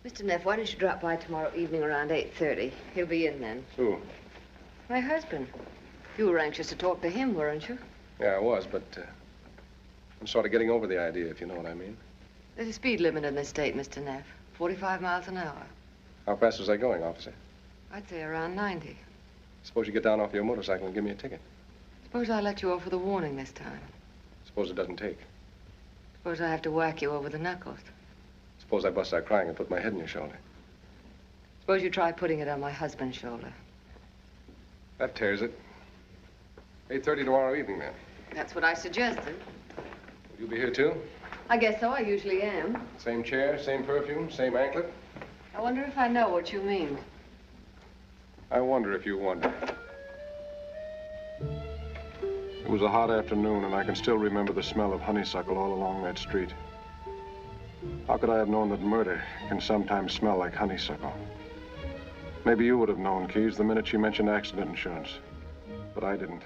Mr. Neff, why don't you drop by tomorrow evening around 8:30? He'll be in then. Who? My husband. You were anxious to talk to him, weren't you? Yeah, I was, but I'm sort of getting over the idea, if you know what I mean. There's a speed limit in this state, Mr. Neff. 45 miles an hour. How fast was I going, officer? I'd say around 90. Suppose you get down off your motorcycle and give me a ticket. Suppose I let you off with a warning this time. Suppose it doesn't take. Suppose I have to whack you over the knuckles. Suppose I bust out crying and put my head on your shoulder. Suppose you try putting it on my husband's shoulder. That tears it. 8:30 tomorrow evening, then. That's what I suggested. Will you be here, too? I guess so. I usually am. Same chair, same perfume, same anklet? I wonder if I know what you mean. I wonder if you wonder. It was a hot afternoon, and I can still remember the smell of honeysuckle all along that street. How could I have known that murder can sometimes smell like honeysuckle? Maybe you would have known, Keys, the minute she mentioned accident insurance. But I didn't.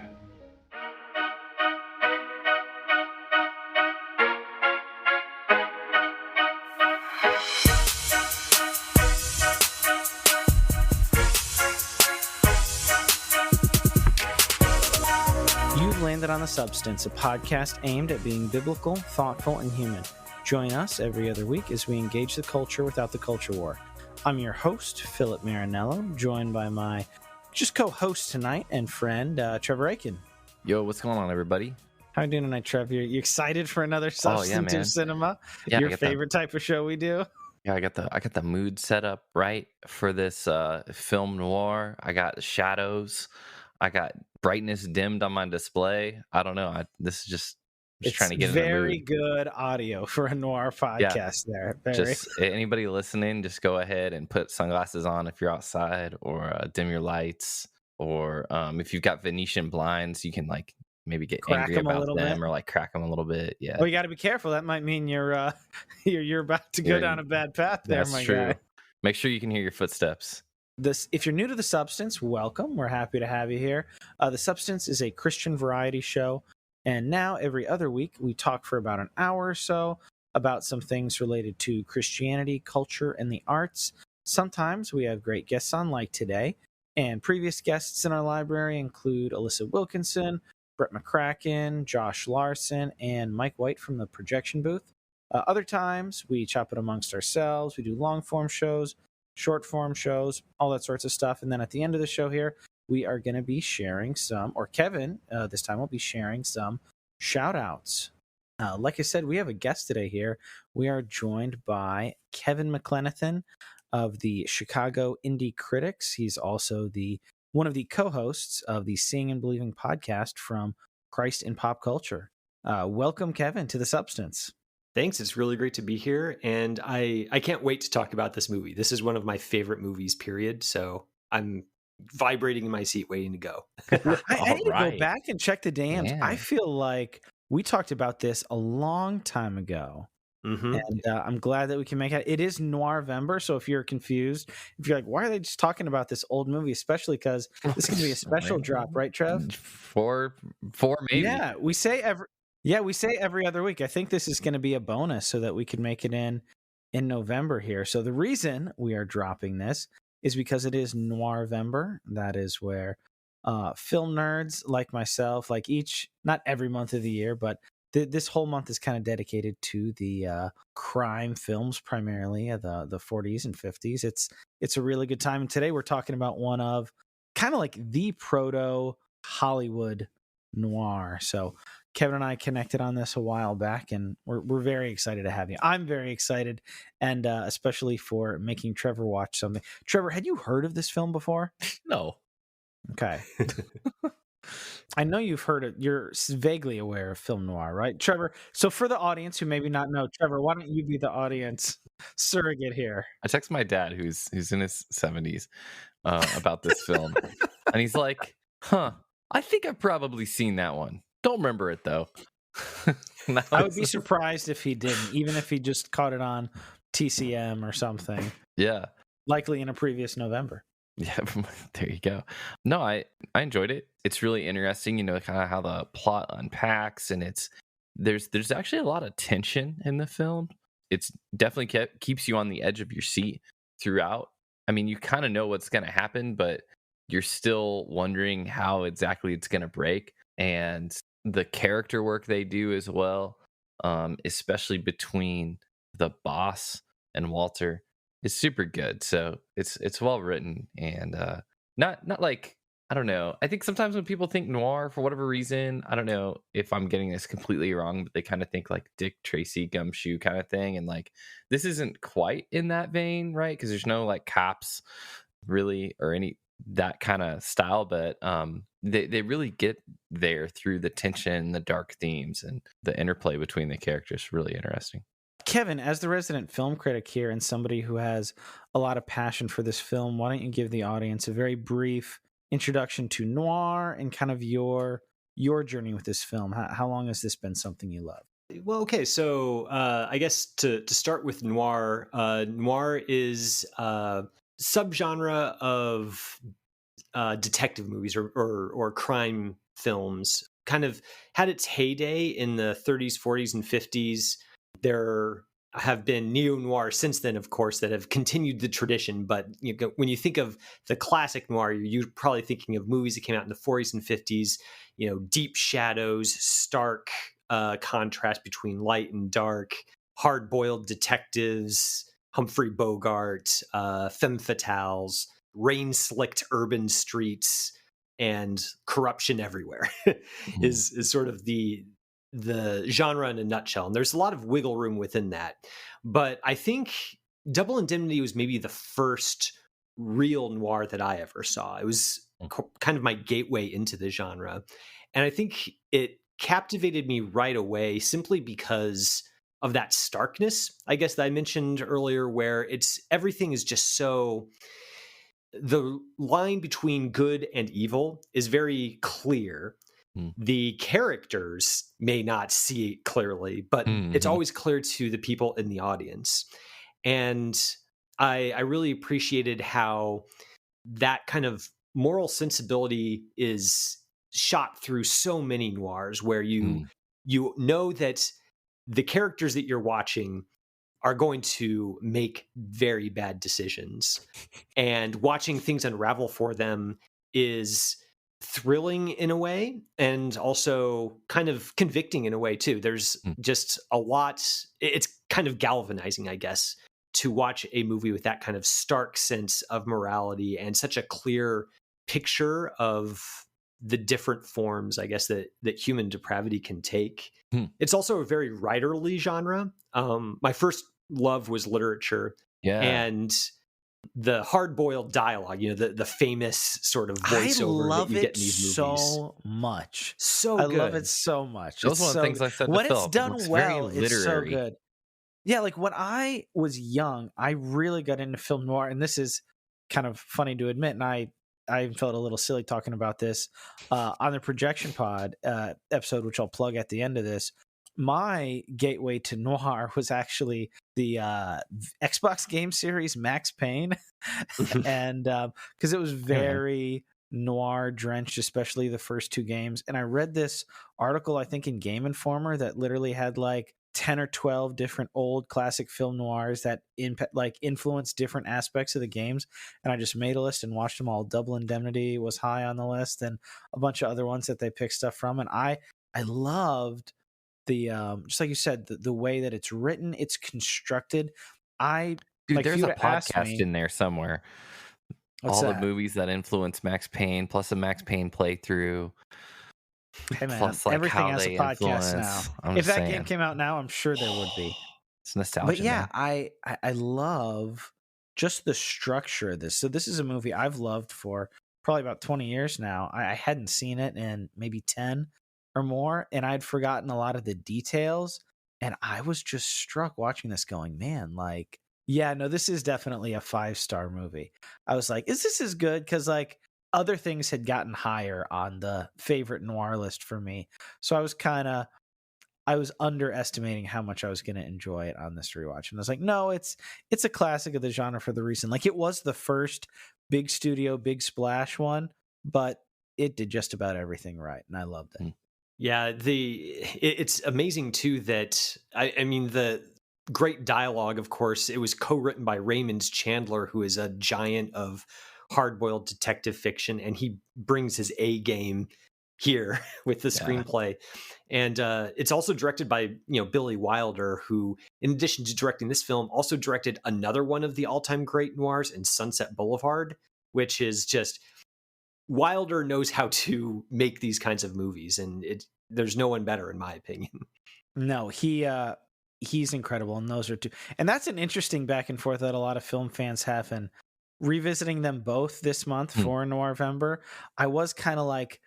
You've landed on The Substance, a podcast aimed at being biblical, thoughtful, and human. Join us every other week as we engage the culture without the culture war. I'm your host, Philip Marinello, joined by my co-host tonight and friend, Trevor Aiken. Yo, what's going on, everybody? How are you doing tonight, Trevor? You excited for another substantive cinema? Yeah, your favorite type of show we do? Yeah, I got the mood set up right for this film noir. I got shadows. I got brightness dimmed on my display. I don't know. This is just trying to get in the mood. Very good audio for a noir podcast there. Just anybody listening, just go ahead and put sunglasses on if you're outside, or dim your lights, or if you've got Venetian blinds, you can like maybe get angry about them or like crack them a little bit. Yeah. Well, you got to be careful. That might mean you're you're about to go down a bad path there, That's my true. guy. Make sure you can hear your footsteps. If you're new to The Substance, welcome. We're happy to have you here. The Substance is a Christian variety show, and now every other week we talk for about an hour or so about some things related to Christianity, culture, and the arts. Sometimes we have great guests on, like today, and previous guests in our library include Alyssa Wilkinson, Brett McCracken, Josh Larson, and Mike White from the Projection Booth. Other times we chop it amongst ourselves. We do long-form shows, short-form shows, all that sorts of stuff. And then at the end of the show here, we are going to be sharing some, or Kevin this time will be sharing some shout-outs. Like I said, we have a guest today here. We are joined by Kevin McLenithan of the Chicago Indie Critics. He's also one of the co-hosts of the Seeing and Believing podcast from Christ in Pop Culture. Welcome, Kevin, to The Substance. Thanks. It's really great to be here. And I can't wait to talk about this movie. This is one of my favorite movies, period. So I'm vibrating in my seat waiting to go. I need to go back and check the DMs. Yeah. I feel like we talked about this a long time ago. Mm-hmm. And I'm glad that we can make it. It is Noirvember, so if you're confused, if you're like, why are they just talking about this old movie, especially because this is going to be a special drop, right, Trev? Four maybe. Yeah, we say every other week. I think this is going to be a bonus so that we can make it in November here. So the reason we are dropping this is because it is Noirvember. That is where film nerds like myself, not every month of the year, but this whole month is kind of dedicated to the crime films, primarily the 40s and 50s. It's a really good time. And today we're talking about one of kind of like the proto Hollywood noir. So Kevin and I connected on this a while back, and we're very excited to have you. I'm very excited, and especially for making Trevor watch something. Trevor, had you heard of this film before? No. Okay. I know you've heard it. You're vaguely aware of film noir, right, Trevor? So for the audience who maybe not know, Trevor, why don't you be the audience surrogate here? I text my dad, who's in his 70s, about this film, and he's like, I think I've probably seen that one. Don't remember it, though. I would be surprised if he didn't, even if he just caught it on TCM or something. Yeah. Likely in a previous November. Yeah, there you go. No, I enjoyed it. It's really interesting, kind of how the plot unpacks, and there's actually a lot of tension in the film. It's definitely keeps you on the edge of your seat throughout. I mean, you kind of know what's going to happen, but you're still wondering how exactly it's going to break. And the character work they do as well, especially between the boss and Walter, is super good. So it's well written, and not like, I don't know. I think sometimes when people think noir, for whatever reason, I don't know if I'm getting this completely wrong, but they kind of think like Dick Tracy Gumshoe kind of thing. And like, this isn't quite in that vein, right? Because there's no like cops really or any that kind of style, but they really get there through the tension, the dark themes, and the interplay between the characters. Really interesting. Kevin, as the resident film critic here and somebody who has a lot of passion for this film, why don't you give the audience a very brief introduction to noir and kind of your journey with this film? How long has this been something you love? Well, okay, so I guess to start with noir, noir is a subgenre of detective movies or crime films. Kind of had its heyday in the 30s, 40s, and 50s. There have been neo-noir since then, of course, that have continued the tradition. But when you think of the classic noir, you're probably thinking of movies that came out in the 40s and 50s, deep shadows, stark contrast between light and dark, hard-boiled detectives, Humphrey Bogart, femme fatales, rain-slicked urban streets, and corruption everywhere is sort of the genre in a nutshell. And there's a lot of wiggle room within that. But I think Double Indemnity was maybe the first real noir that I ever saw. It was kind of my gateway into the genre. And I think it captivated me right away simply because of that starkness, I guess, that I mentioned earlier, where everything is just so... The line between good and evil is very clear. The characters may not see it clearly, but it's always clear to the people in the audience. And I really appreciated how that kind of moral sensibility is shot through so many noirs, where you know that the characters that you're watching are going to make very bad decisions, and watching things unravel for them is thrilling in a way, and also kind of convicting in a way too. There's just a lot. It's kind of galvanizing, I guess, to watch a movie with that kind of stark sense of morality and such a clear picture of the different forms, I guess, that human depravity can take. It's also a very writerly genre. My first love was literature, and the hard-boiled dialogue, the famous sort of voiceover that you get in these movies. So much. So I good. love it so much. That was one of the things I said to when Phil. It's done It's well, very it's so literary. good. Yeah, like when I was young, I really got into film noir, and this is kind of funny to admit, and I felt a little silly talking about this on the Projection Pod episode, which I'll plug at the end of this. My gateway to noir was actually the Xbox game series Max Payne, and because it was very noir drenched, especially the first two games. And I read this article, I think in Game Informer, that literally had like 10 or 12 different old classic film noirs that influenced different aspects of the games. And I just made a list and watched them all. Double Indemnity was high on the list, and a bunch of other ones that they picked stuff from. And I loved the just like you said, the way that it's written, it's constructed. There's a podcast in there somewhere. What's all that? The movies that influence Max Payne, plus a Max Payne playthrough. Hey man, plus, like, everything has a podcast influence. now. If that game came out now, I'm sure there would be. It's nostalgia. But yeah, I love just the structure of this. So this is a movie I've loved for probably about 20 years now. I hadn't seen it in maybe 10 or more, and I'd forgotten a lot of the details. And I was just struck watching this going, man, like, yeah, no, this is definitely a 5-star movie. I was like, is this as good? Because like other things had gotten higher on the favorite noir list for me. So I was underestimating how much I was going to enjoy it on this rewatch. And I was like, no, it's a classic of the genre for the reason. Like, it was the first big studio, big splash one, but it did just about everything right. And I loved it. Yeah, it's amazing too that I mean the great dialogue, of course. It was co-written by Raymond Chandler, who is a giant of hard-boiled detective fiction, and he brings his A game here with the screenplay. And it's also directed by Billy Wilder, who, in addition to directing this film, also directed another one of the all-time great noirs in Sunset Boulevard, which is just, Wilder knows how to make these kinds of movies, and there's no one better, in my opinion. No, he's incredible, and those are two. And that's an interesting back and forth that a lot of film fans have. And revisiting them both this month for Noirvember, I was kind of like,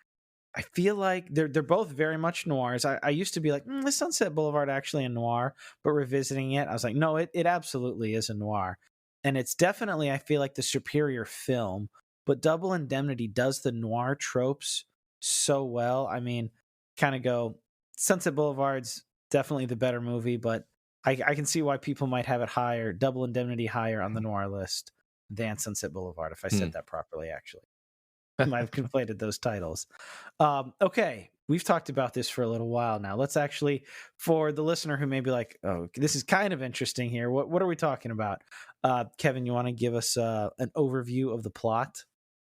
I feel like they're both very much noirs. I used to be like, is Sunset Boulevard actually a noir? But revisiting it, I was like, no, it absolutely is a noir. And it's definitely, I feel like, the superior film. But Double Indemnity does the noir tropes so well. I mean, kind of go, Sunset Boulevard's definitely the better movie, but I can see why people might have it higher, Double Indemnity higher on the noir list than Sunset Boulevard, if I said that properly, actually. I might have conflated those titles. Okay, we've talked about this for a little while now. Let's actually, for the listener who may be like, oh, this is kind of interesting here. What are we talking about? Kevin, you want to give us an overview of the plot?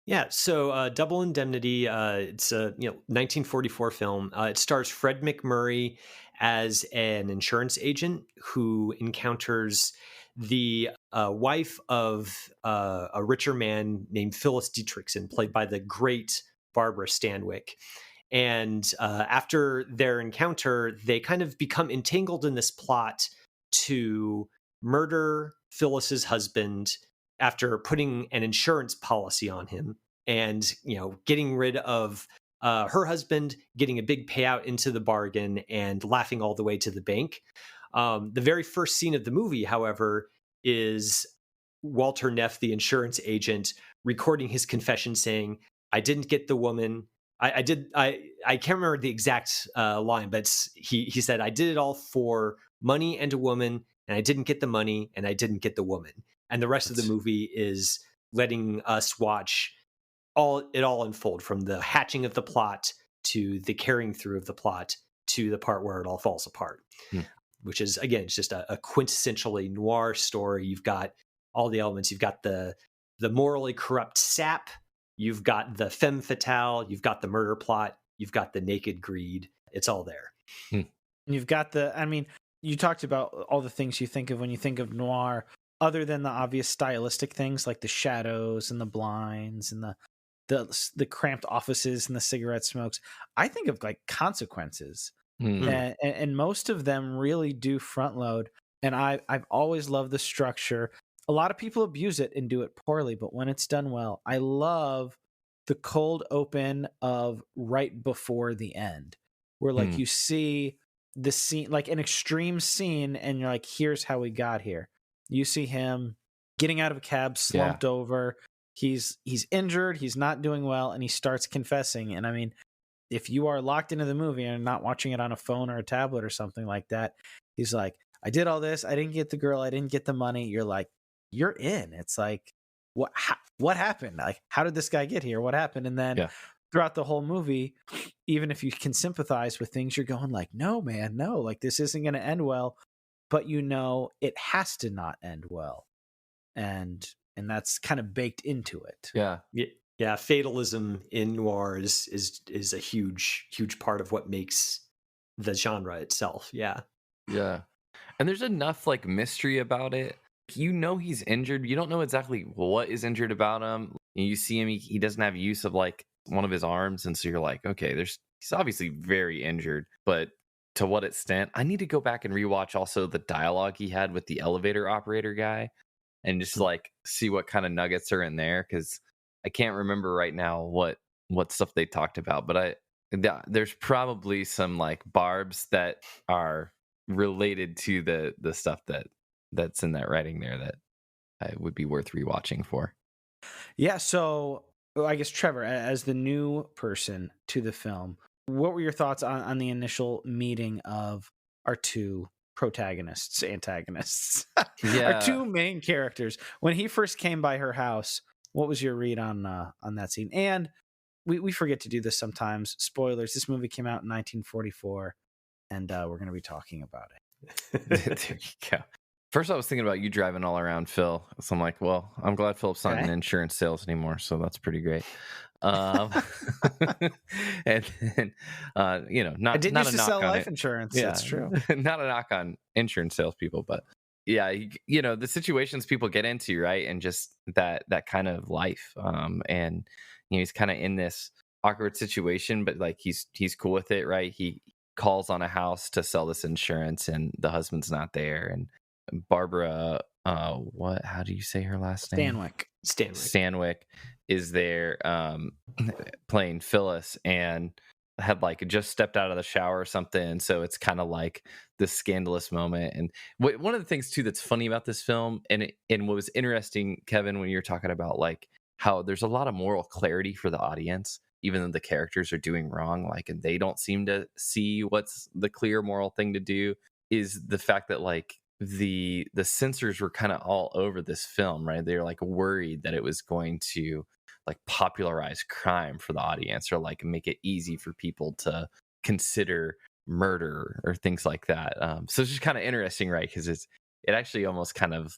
Yeah, so Double Indemnity, it's a 1944 film. It stars Fred McMurray as an insurance agent who encounters the wife of a richer man named Phyllis Dietrichson, played by the great Barbara Stanwyck. And after their encounter, they kind of become entangled in this plot to murder Phyllis's husband after putting an insurance policy on him and, getting rid of her husband, getting a big payout into the bargain, and laughing all the way to the bank. The very first scene of the movie, however, is Walter Neff, the insurance agent, recording his confession saying, I didn't get the woman. I can't remember the exact line, but he said, I did it all for money and a woman, and I didn't get the money, and I didn't get the woman. And the rest of the movie is letting us watch it all unfold, from the hatching of the plot to the carrying through of the plot to the part where it all falls apart, which is, again, it's just a quintessentially noir story. You've got all the elements. You've got the morally corrupt sap. You've got the femme fatale. You've got the murder plot. You've got the naked greed. It's all there. You've got you talked about all the things you think of when you think of noir, other than the obvious stylistic things like the shadows and the blinds and the cramped offices and the cigarette smokes. I think of like consequences, and most of them really do front load. And I've always loved the structure. A lot of people abuse it and do it poorly, but when it's done well, I love the cold open of right before the end, where like you see the scene, like an extreme scene, and you're like, here's how we got here. You see him getting out of a cab, slumped over. He's injured. He's not doing well, and he starts confessing. And I mean, if you are locked into the movie and not watching it on a phone or a tablet or something like that, he's like, I did all this. I didn't get the girl. I didn't get the money. You're like, you're in. It's like, what happened? Like, how did this guy get here? What happened? And then throughout the whole movie, even if you can sympathize with things, you're going like, no, man, no, like this isn't going to end well. But it has to not end well. And that's kind of baked into it. Yeah. Fatalism in noir is a huge part of what makes the genre itself. Yeah. And there's enough like mystery about it. He's injured. You don't know exactly what is injured about him. You see him, he doesn't have use of like one of his arms, and so you're like, okay, he's obviously very injured, but to what extent? I need to go back and rewatch also the dialogue he had with the elevator operator guy, and just like see what kind of nuggets are in there, because I can't remember right now what stuff they talked about, but there's probably some like barbs that are related to the stuff that's in that writing there that I would be worth rewatching for. Yeah, so I guess Trevor, as the new person to the film, what were your thoughts on the initial meeting of our two antagonists, our two main characters? When he first came by her house, what was your read on that scene? And we forget to do this sometimes. Spoilers: this movie came out in 1944, and we're going to be talking about it. There you go. First, I was thinking about you driving all around Phil. So I'm like, well, I'm glad Philip's not in insurance sales anymore. So that's pretty great. And then, not I didn't not used a to knock sell on life it. insurance. Yeah, That's true. Not a knock on insurance salespeople, but yeah, the situations people get into, right, and just that kind of life. And he's kind of in this awkward situation, but like he's cool with it, right? He calls on a house to sell this insurance, and the husband's not there, and Barbara, how do you say her last name? Stanwyck is there, playing Phyllis, and had like just stepped out of the shower or something. So it's kind of like this scandalous moment. And one of the things too that's funny about this film, and what was interesting, Kevin, when you're talking about like how there's a lot of moral clarity for the audience, even though the characters are doing wrong, like, and they don't seem to see what's the clear moral thing to do, is the fact that like the censors were kind of all over this film, right? They're like worried that it was going to like popularize crime for the audience, or like make it easy for people to consider murder or things like that. So it's just kind of interesting, right? Because it actually almost kind of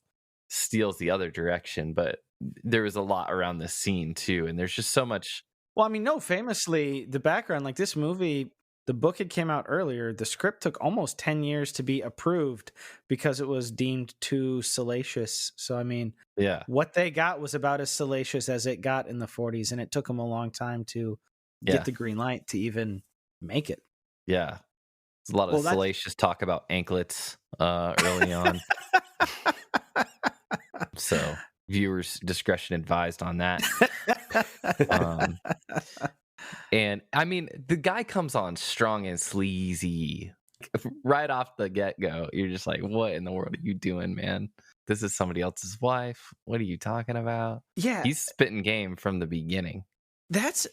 steals the other direction. But there was a lot around this scene too, and there's just so much. Well, I mean, no, famously, the background, like this movie, the book had came out earlier. The script took almost 10 years to be approved because it was deemed too salacious. So, I mean, yeah, what they got was about as salacious as it got in the 40s, and it took them a long time to get the green light to even make it. Yeah. There's a lot of salacious talk about anklets early on. So viewers' discretion advised on that. And I mean, the guy comes on strong and sleazy right off the get-go. You're just like, what in the world are you doing, man? This is somebody else's wife. What are you talking about? Yeah. He's spitting game from the beginning. That's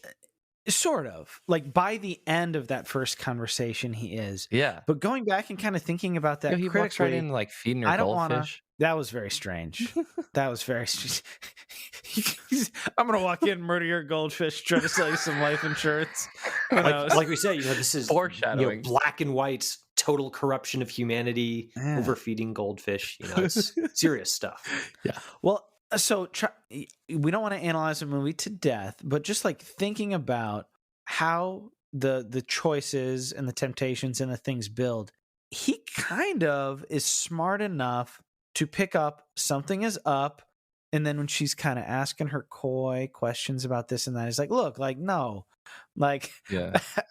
sort of like by the end of that first conversation, he is. Yeah. But going back and kind of thinking about that, he walks right in like feeding her goldfish. That was very strange. That was very strange. I'm going to walk in, murder your goldfish, try to sell you some life insurance. Like we said, this is foreshadowing. Black and white, total corruption of humanity, overfeeding goldfish. It's serious stuff. Yeah. Well, so we don't want to analyze a movie to death, but just like thinking about how the choices and the temptations and the things build, he kind of is smart enough to pick up something is up, and then when she's kind of asking her coy questions about this and that, he's like, look, like, no, like,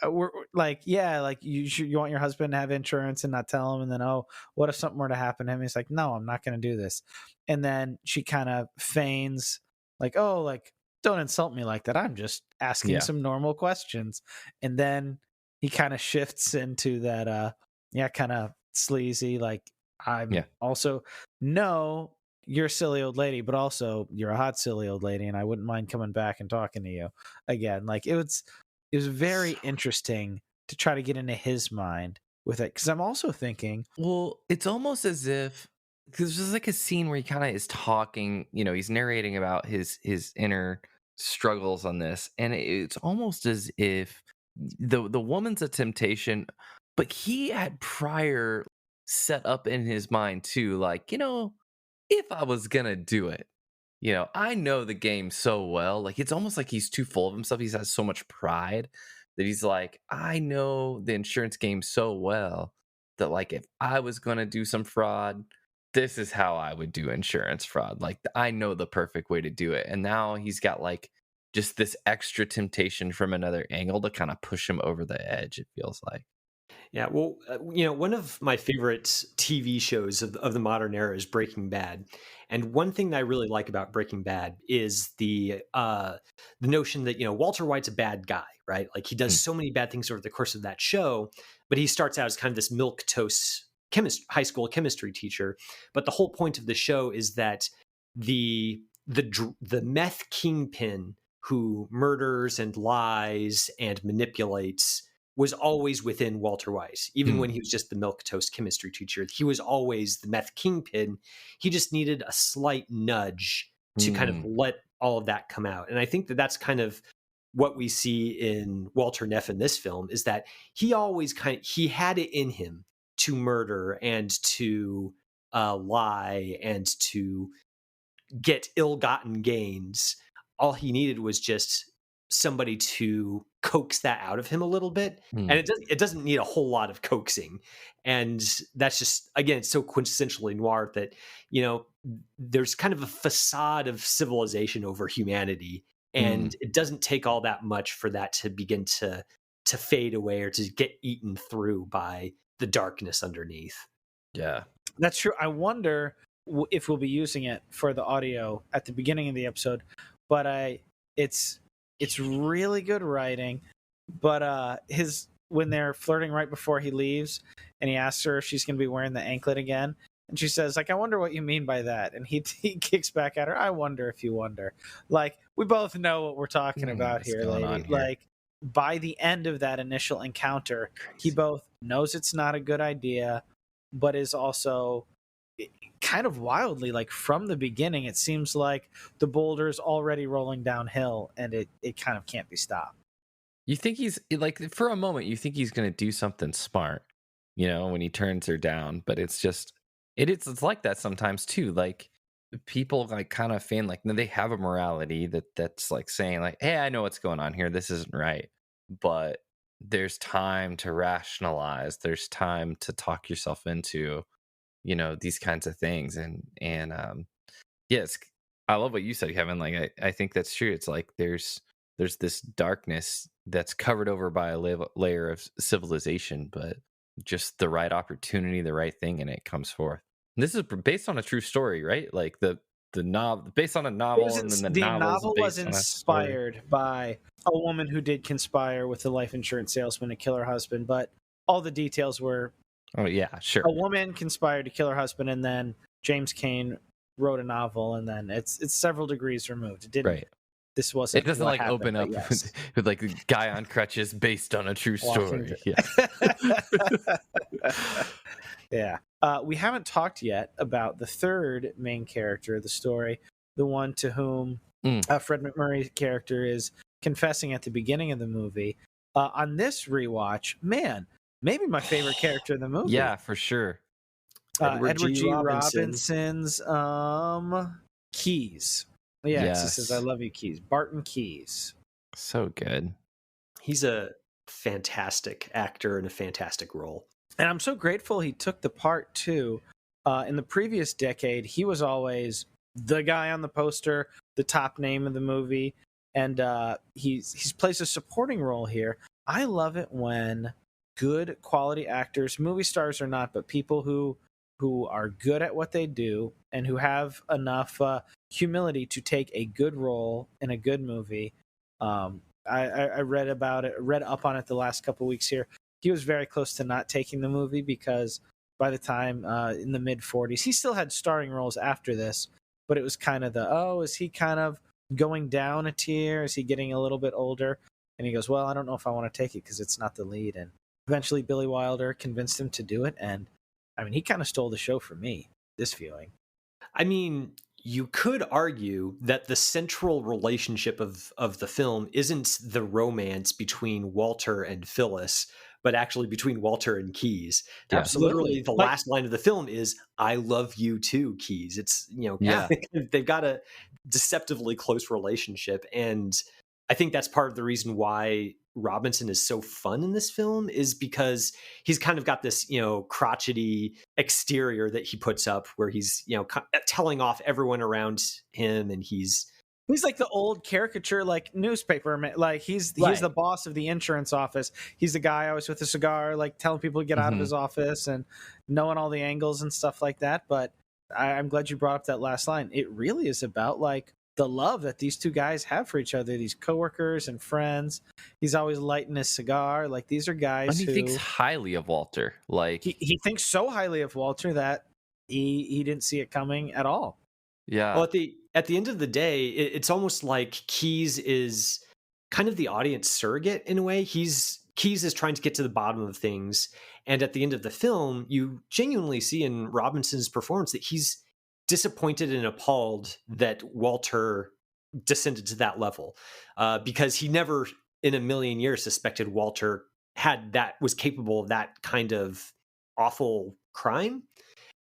we're like, yeah, like you want your husband to have insurance and not tell him, and then, oh, what if something were to happen to him? He's like, no, I'm not going to do this. And then she kind of feigns like, oh, like, don't insult me like that, I'm just asking some normal questions. And then he kind of shifts into that kind of sleazy, like, I'm also, no, you're a silly old lady, but also you're a hot silly old lady, and I wouldn't mind coming back and talking to you again. Like, it was very interesting to try to get into his mind with it, because I'm also thinking, well, it's almost as if, because there's like a scene where he kind of is talking, he's narrating about his inner struggles on this, and it's almost as if the woman's a temptation, but he had prior set up in his mind too, like, if I was gonna do it, I know the game so well. Like, it's almost like he's too full of himself. He has so much pride that he's like, I know the insurance game so well that, like, if I was gonna do some fraud, this is how I would do insurance fraud. Like, I know the perfect way to do it. And now he's got like just this extra temptation from another angle to kind of push him over the edge, it feels like. Yeah, well, one of my favorite TV shows of the modern era is Breaking Bad, and one thing that I really like about Breaking Bad is the notion that Walter White's a bad guy, right? Like, he does so many bad things over the course of that show, but he starts out as kind of this milquetoast high school chemistry teacher. But the whole point of the show is that the meth kingpin who murders and lies and manipulates was always within Walter White. Even when he was just the milquetoast chemistry teacher, he was always the meth kingpin. He just needed a slight nudge to kind of let all of that come out. And I think that that's kind of what we see in Walter Neff in this film, is that he always he had it in him to murder and to lie and to get ill-gotten gains. All he needed was just somebody to coax that out of him a little bit. And it doesn't need a whole lot of coaxing. And that's just, again, it's so quintessentially noir that, there's kind of a facade of civilization over humanity. And it doesn't take all that much for that to begin to fade away or to get eaten through by the darkness underneath. Yeah, that's true. I wonder if we'll be using it for the audio at the beginning of the episode, but it's really good writing. But when they're flirting right before he leaves, and he asks her if she's going to be wearing the anklet again, and she says, like, I wonder what you mean by that. And he kicks back at her, I wonder if you wonder. Like, we both know what we're talking about here, lady. Like, by the end of that initial encounter, he both knows it's not a good idea, but is also kind of wildly, like, from the beginning, it seems like the boulder's already rolling downhill, and it kind of can't be stopped. You think he's, like, for a moment, you think he's going to do something smart, when he turns her down, but it's just, it's like that sometimes too. Like, people, like, kind of feign like, no, they have a morality that's like saying, like, hey, I know what's going on here, this isn't right, but there's time to rationalize, there's time to talk yourself into these kinds of things. And yes, I love what you said, Kevin. Like, I think that's true. It's like there's this darkness that's covered over by a layer of civilization, but just the right opportunity, the right thing, and it comes forth. And this is based on a true story, right? Like the novel, based on a novel, and then the novel was inspired by a woman who did conspire with a life insurance salesman to kill her husband, but all the details were, oh yeah, sure, a woman conspired to kill her husband, and then James Cain wrote a novel, and then it's several degrees removed. It didn't. Right. This wasn't. It doesn't like happened, open up yes. with like a guy on crutches based on a true story. Yeah. We haven't talked yet about the third main character of the story, the one to whom Fred MacMurray's character is confessing at the beginning of the movie. On this rewatch, man, maybe my favorite character in the movie. Yeah, for sure. Edward G. Robinson's Keys. Yeah, yes. He says, I love you, Keys. Barton Keys. So good. He's a fantastic actor in a fantastic role. And I'm so grateful he took the part, too. In the previous decade, he was always the guy on the poster, the top name of the movie. And he's plays a supporting role here. I love it when good quality actors, movie stars or not, but people who are good at what they do and who have enough humility to take a good role in a good movie. I read up on it the last couple of weeks here. He was very close to not taking the movie because by the time in the mid-40s, he still had starring roles after this, but it was kind of is he kind of going down a tier? Is he getting a little bit older? And he goes, well, I don't know if I want to take it because it's not the lead. And eventually Billy Wilder convinced him to do it, and I mean, he kind of stole the show for me, this viewing. I mean, you could argue that the central relationship of the film isn't the romance between Walter and Phyllis, but actually between Walter and Keys. Yeah. Literally, the last line of the film is, I love you too, Keys. It's, they've got a deceptively close relationship. And I think that's part of the reason why Robinson is so fun in this film, is because he's kind of got this, crotchety exterior that he puts up where he's, telling off everyone around him, and he's like the old caricature, like newspaper man. Like he's the boss of the insurance office. He's the guy always with a cigar, like telling people to get out of his office and knowing all the angles and stuff like that. But I'm glad you brought up that last line. It really is about like the love that these two guys have for each other, these coworkers and friends. He's always lighting his cigar. Like, these are guys who thinks highly of Walter. Like he thinks so highly of Walter that he didn't see it coming at all. Yeah. Well, at the end of the day, it's almost like Keys is kind of the audience surrogate in a way. Keys is trying to get to the bottom of things, and at the end of the film, you genuinely see in Robinson's performance that he's disappointed and appalled that Walter descended to that level, because he never in a million years suspected Walter was capable of that kind of awful crime.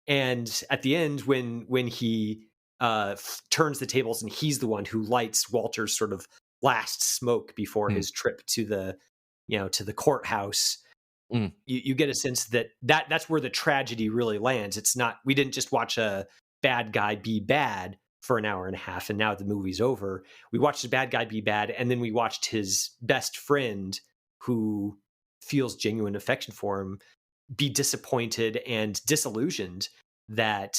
And at the end, when he turns the tables and he's the one who lights Walter's sort of last smoke before his trip to the courthouse, you get a sense that's where the tragedy really lands. It's not, we didn't just watch a bad guy be bad for an hour and a half and now the movie's over. We watched the bad guy be bad, and then we watched his best friend, who feels genuine affection for him, be disappointed and disillusioned that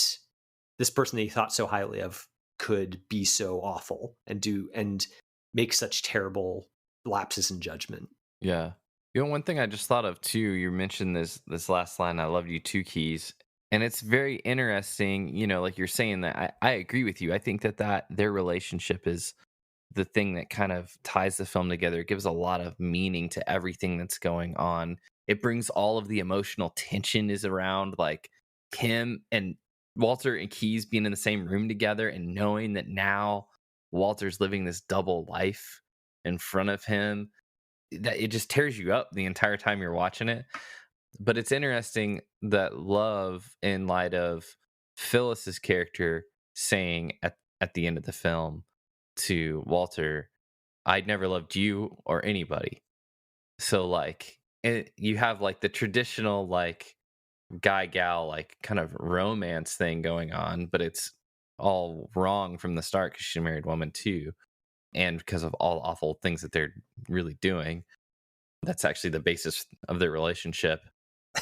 this person that he thought so highly of could be so awful and make such terrible lapses in judgment. Yeah. One thing I just thought of too, you mentioned this last line, I loved you two keys. And it's very interesting, like you're saying that I agree with you. I think that their relationship is the thing that kind of ties the film together. It gives a lot of meaning to everything that's going on. It brings all of the emotional tension is around like him and Walter and Keyes being in the same room together and knowing that now Walter's living this double life in front of him. That it just tears you up the entire time you're watching it. But it's interesting that love, in light of Phyllis's character saying at the end of the film to Walter, I'd never loved you or anybody. So like, you have like the traditional like guy gal like kind of romance thing going on, but it's all wrong from the start because she's a married woman too, and because of all awful things that they're really doing. That's actually the basis of their relationship.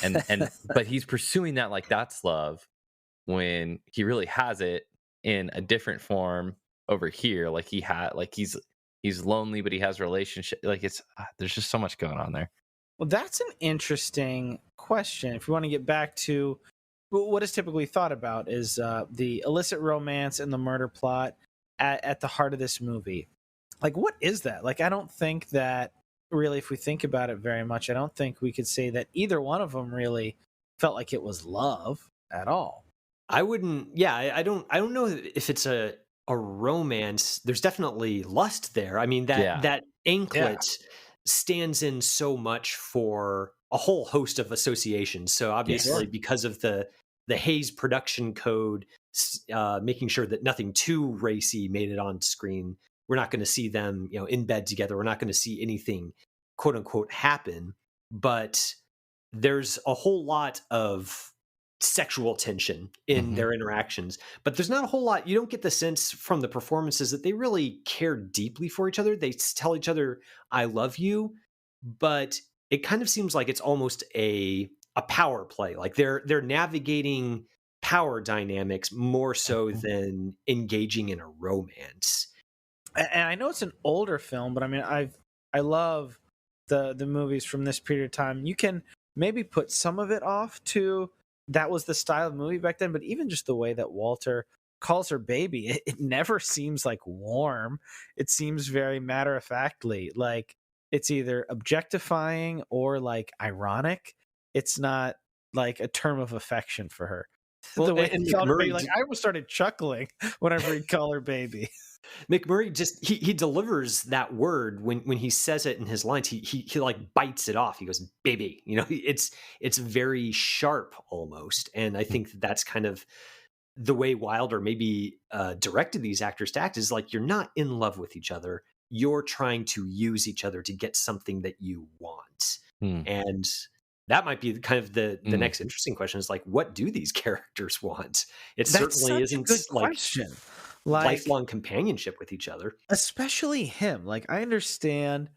And but he's pursuing that like that's love, when he really has it in a different form over here. Like he's lonely, but he has a relationship. Like it's there's just so much going on there. Well, that's an interesting question. If we want to get back to what is typically thought about is the illicit romance and the murder plot at the heart of this movie. Like, what is that? Like, I don't think that really, if we think about it very much, I don't think we could say that either one of them really felt like it was love at all. I wouldn't. Yeah, I don't know if it's a romance. There's definitely lust there. I mean, that anklet stands in so much for a whole host of associations. So obviously, because of the Hays production code, making sure that nothing too racy made it on screen. We're not going to see them, in bed together. We're not going to see anything, quote unquote, happen. But there's a whole lot of sexual tension in their interactions. But there's not a whole lot. You don't get the sense from the performances that they really care deeply for each other. They tell each other, "I love you," but it kind of seems like it's almost a power play. Like they're navigating power dynamics more so than engaging in a romance. And I know it's an older film, but I mean, I love the movies from this period of time. You can maybe put some of it off to that was the style of movie back then, but even just the way that Walter calls her baby, it never seems like warm. It seems very matter-of-factly, like it's either objectifying or like ironic. It's not like a term of affection for her. Well, the way and baby, like I almost started chuckling whenever he'd call her baby. McMurray just he delivers that word when he says it in his lines. He like bites it off. He goes, "Baby," it's very sharp almost. And I think that's kind of the way Wilder maybe directed these actors to act, is like, you're not in love with each other. You're trying to use each other to get something that you want. And that might be kind of the next interesting question, is like, what do these characters want? That's certainly isn't a good question. Like, lifelong companionship with each other. Especially him. Like, I understand,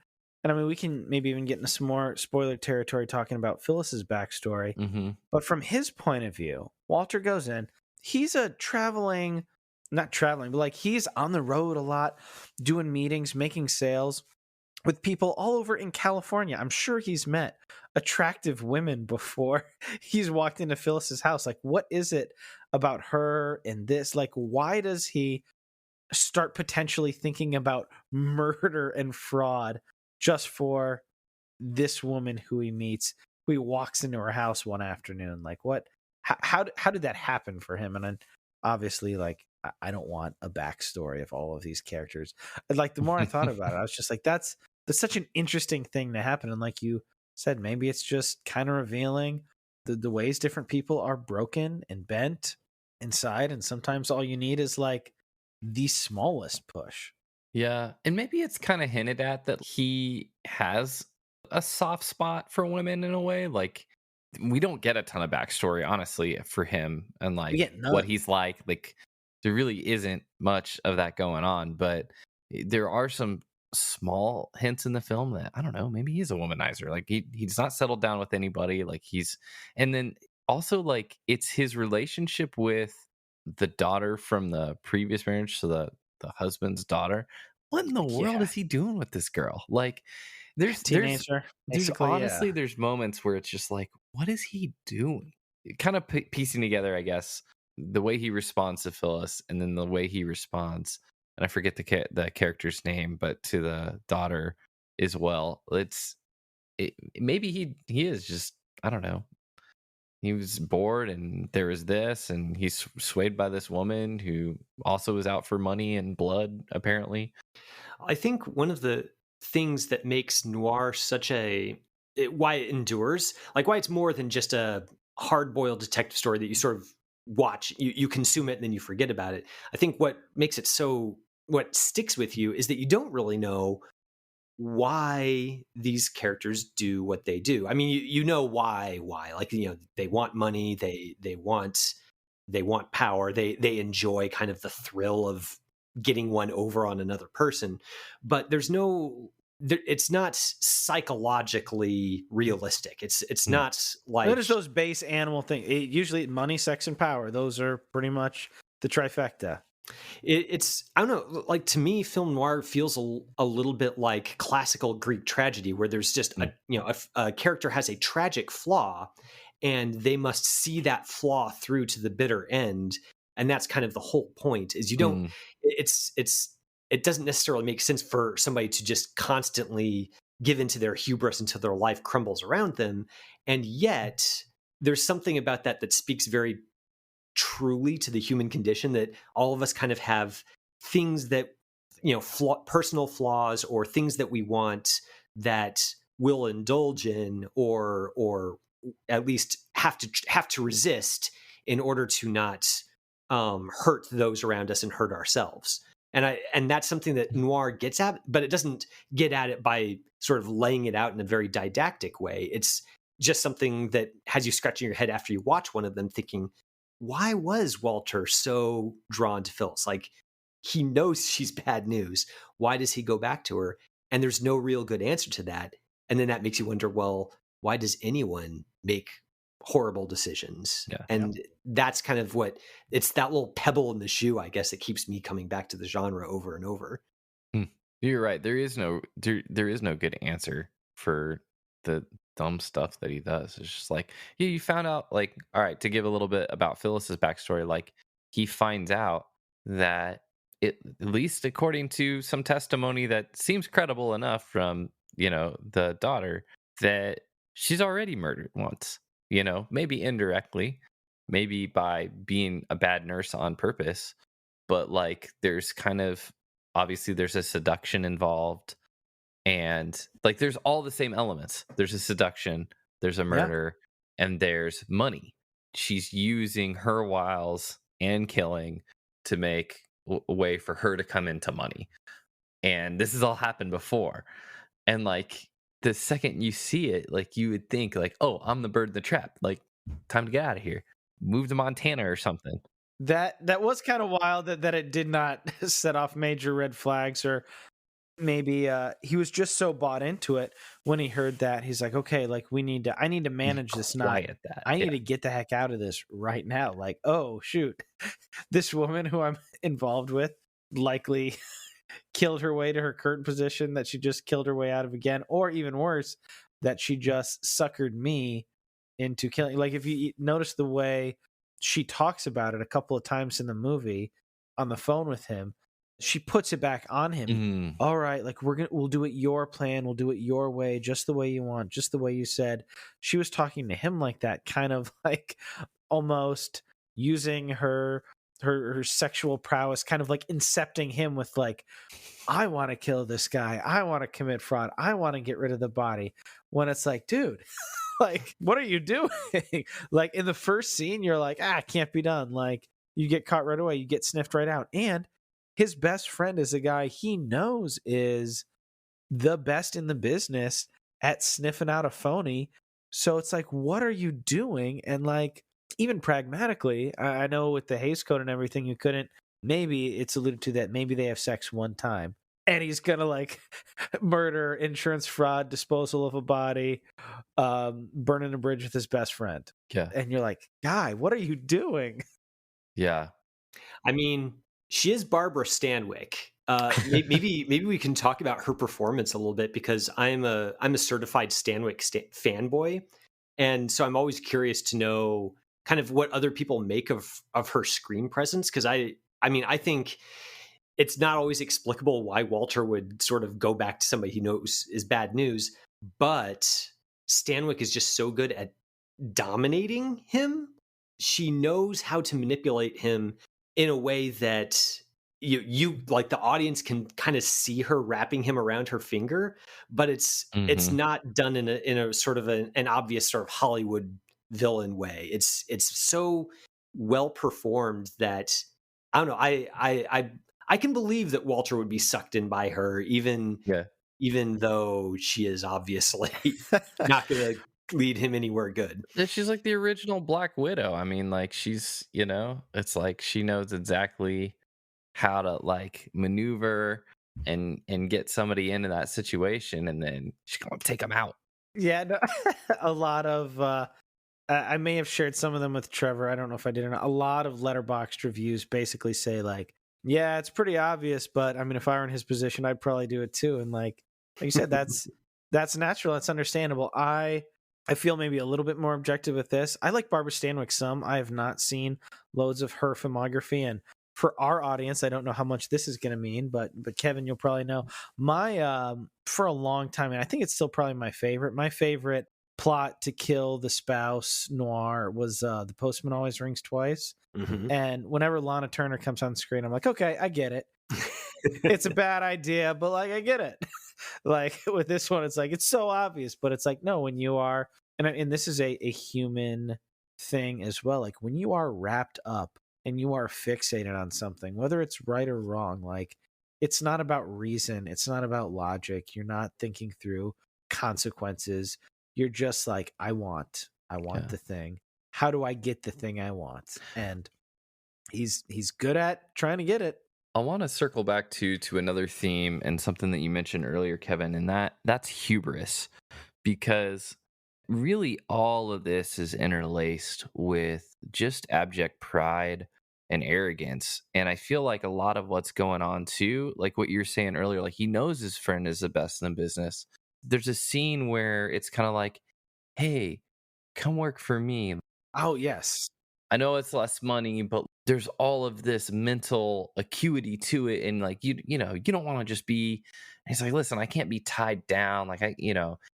and I mean, we can maybe even get into some more spoiler territory talking about Phyllis's backstory. But from his point of view, Walter goes in, he's not traveling, but like he's on the road a lot, doing meetings, making sales with people all over in California. I'm sure he's met attractive women before he's walked into Phyllis's house. Like, what is it about her and this? Like, why does he start potentially thinking about murder and fraud just for this woman who he meets, who he walks into her house one afternoon? Like, what? How did that happen for him? And then obviously, like, I don't want a backstory of all of these characters. Like, the more I thought about it, I was just like, that's such an interesting thing to happen. And like you said, maybe it's just kind of revealing the ways different people are broken and bent inside, and sometimes all you need is like the smallest push. Yeah, and maybe it's kind of hinted at that he has a soft spot for women in a way. Like, we don't get a ton of backstory, honestly, for him and We like get none. what he's like. Like, there really isn't much of that going on, but there are some small hints in the film that, I don't know, maybe he's a womanizer. Like, he's not settled down with anybody. Like, and then also like it's his relationship with the daughter from the previous marriage, so the husband's daughter. What in the world Yeah. is he doing with this girl? Like, there's Teenager, basically, honestly, yeah. there's moments where it's just like, what is he doing? Kind of piecing together, I guess, the way he responds to Phyllis, and then the way he responds, and I forget the character's name, but to the daughter as well. Maybe he is just, I don't know. He was bored, and there was this, and he's swayed by this woman who also is out for money and blood, apparently. I think one of the things that makes noir why it endures, like why it's more than just a hard-boiled detective story that you sort of watch, you consume it and then you forget about it. I think what sticks with you is that you don't really know why these characters do what they do. I mean, you know why, like, they want money, they want power, they enjoy kind of the thrill of getting one over on another person, but it's not psychologically realistic. It's not like There's those base animal things. Usually money, sex, and power. Those are pretty much the trifecta. It's, I don't know, like, to me, film noir feels a little bit like classical Greek tragedy, where there's just a character has a tragic flaw, and they must see that flaw through to the bitter end, and that's kind of the whole point. Is you don't, it doesn't necessarily make sense for somebody to just constantly give into their hubris until their life crumbles around them, and yet there's something about that speaks very truly to the human condition, that all of us kind of have things that, personal flaws, or things that we want that we'll indulge in, or at least have to resist in order to not hurt those around us and hurt ourselves. And that's something that noir gets at, but it doesn't get at it by sort of laying it out in a very didactic way. It's just something that has you scratching your head after you watch one of them, thinking, why was Walter so drawn to Phyllis? Like, he knows she's bad news. Why does he go back to her? And there's no real good answer to that. And then that makes you wonder, well, why does anyone make horrible decisions? And that's kind of it's that little pebble in the shoe, I guess, that keeps me coming back to the genre over and over. You're right. There is no good answer for the dumb stuff that he does. It's just like, you found out, like, all right, to give a little bit about Phyllis's backstory, like, he finds out that at least according to some testimony that seems credible enough from, the daughter, that she's already murdered once, maybe indirectly, maybe by being a bad nurse on purpose, but like, there's kind of, obviously there's a seduction involved. And like, there's all the same elements. There's a seduction, there's a murder, and there's money. She's using her wiles and killing to make a way for her to come into money. And this has all happened before. And like, the second you see it, like, you would think like, oh, I'm the bird in the trap. Like, time to get out of here. Move to Montana or something. That was kind of wild that it did not set off major red flags, or maybe he was just so bought into it when he heard that. He's like, okay, like, I need to manage this night. I need to get the heck out of this right now. Like, oh shoot, this woman who I'm involved with likely killed her way to her current position that she just killed her way out of again, or even worse, that she just suckered me into killing. Like, if you notice the way she talks about it a couple of times in the movie on the phone with him, she puts it back on him. All right, like, we'll do it your plan, we'll do it your way, just the way you want, just the way you said. She was talking to him like that, kind of like almost using her sexual prowess, kind of like incepting him with like, I want to kill this guy, I want to commit fraud, I want to get rid of the body, when it's like, dude, Like, what are you doing? Like, in the first scene, you're like, it can't be done. Like, you get caught right away, you get sniffed right out. And his best friend is a guy he knows is the best in the business at sniffing out a phony. So it's like, what are you doing? And like, even pragmatically, I know with the Hays Code and everything, you couldn't, maybe it's alluded to that maybe they have sex one time and he's gonna like murder, insurance fraud, disposal of a body, burning a bridge with his best friend. Yeah. And you're like, guy, what are you doing? Yeah. I mean, she is Barbara Stanwyck. Maybe we can talk about her performance a little bit, because I'm a certified Stanwyck fanboy, and so I'm always curious to know kind of what other people make of her screen presence, because I mean, I think it's not always explicable why Walter would sort of go back to somebody he knows is bad news, but Stanwyck is just so good at dominating him. She knows how to manipulate him in a way that you like the audience can kind of see her wrapping him around her finger, but it's not done in a sort of an obvious sort of Hollywood villain way. It's so well performed that I don't know. I can believe that Walter would be sucked in by her, even though she is obviously not going to lead him anywhere good. She's like the original Black Widow. I mean, like, she's, it's like she knows exactly how to like maneuver and get somebody into that situation, and then she's gonna take them out. Yeah, no, a lot of I may have shared some of them with Trevor. I don't know if I did or not. A lot of Letterboxd reviews basically say like, yeah, it's pretty obvious, but I mean, if I were in his position, I'd probably do it too. And like you said, that's natural. That's understandable. I feel maybe a little bit more objective with this. I like Barbara Stanwyck some. I have not seen loads of her filmography, and for our audience, I don't know how much this is going to mean, but Kevin, you'll probably know. My for a long time, and I think it's still probably my favorite. My favorite plot to kill the spouse noir was The Postman Always Rings Twice. Mm-hmm. And whenever Lana Turner comes on screen, I'm like, okay, I get it. It's a bad idea, but like I get it. Like with this one, it's like it's so obvious, but it's like no, when you are, and this is a human thing as well. Like when you are wrapped up and you are fixated on something, whether it's right or wrong, like it's not about reason, it's not about logic. You're not thinking through consequences. You're just like, I want the thing. How do I get the thing I want? And he's good at trying to get it. I want to circle back to another theme and something that you mentioned earlier, Kevin, and that's hubris, because really all of this is interlaced with just abject pride and arrogance. And I feel like a lot of what's going on too, like what you're saying earlier, like he knows his friend is the best in the business. There's a scene where it's kind of like, hey, come work for me. Oh, yes. I know it's less money, but there's all of this mental acuity to it. And like, you don't want to just be, he's like, listen, I can't be tied down. Like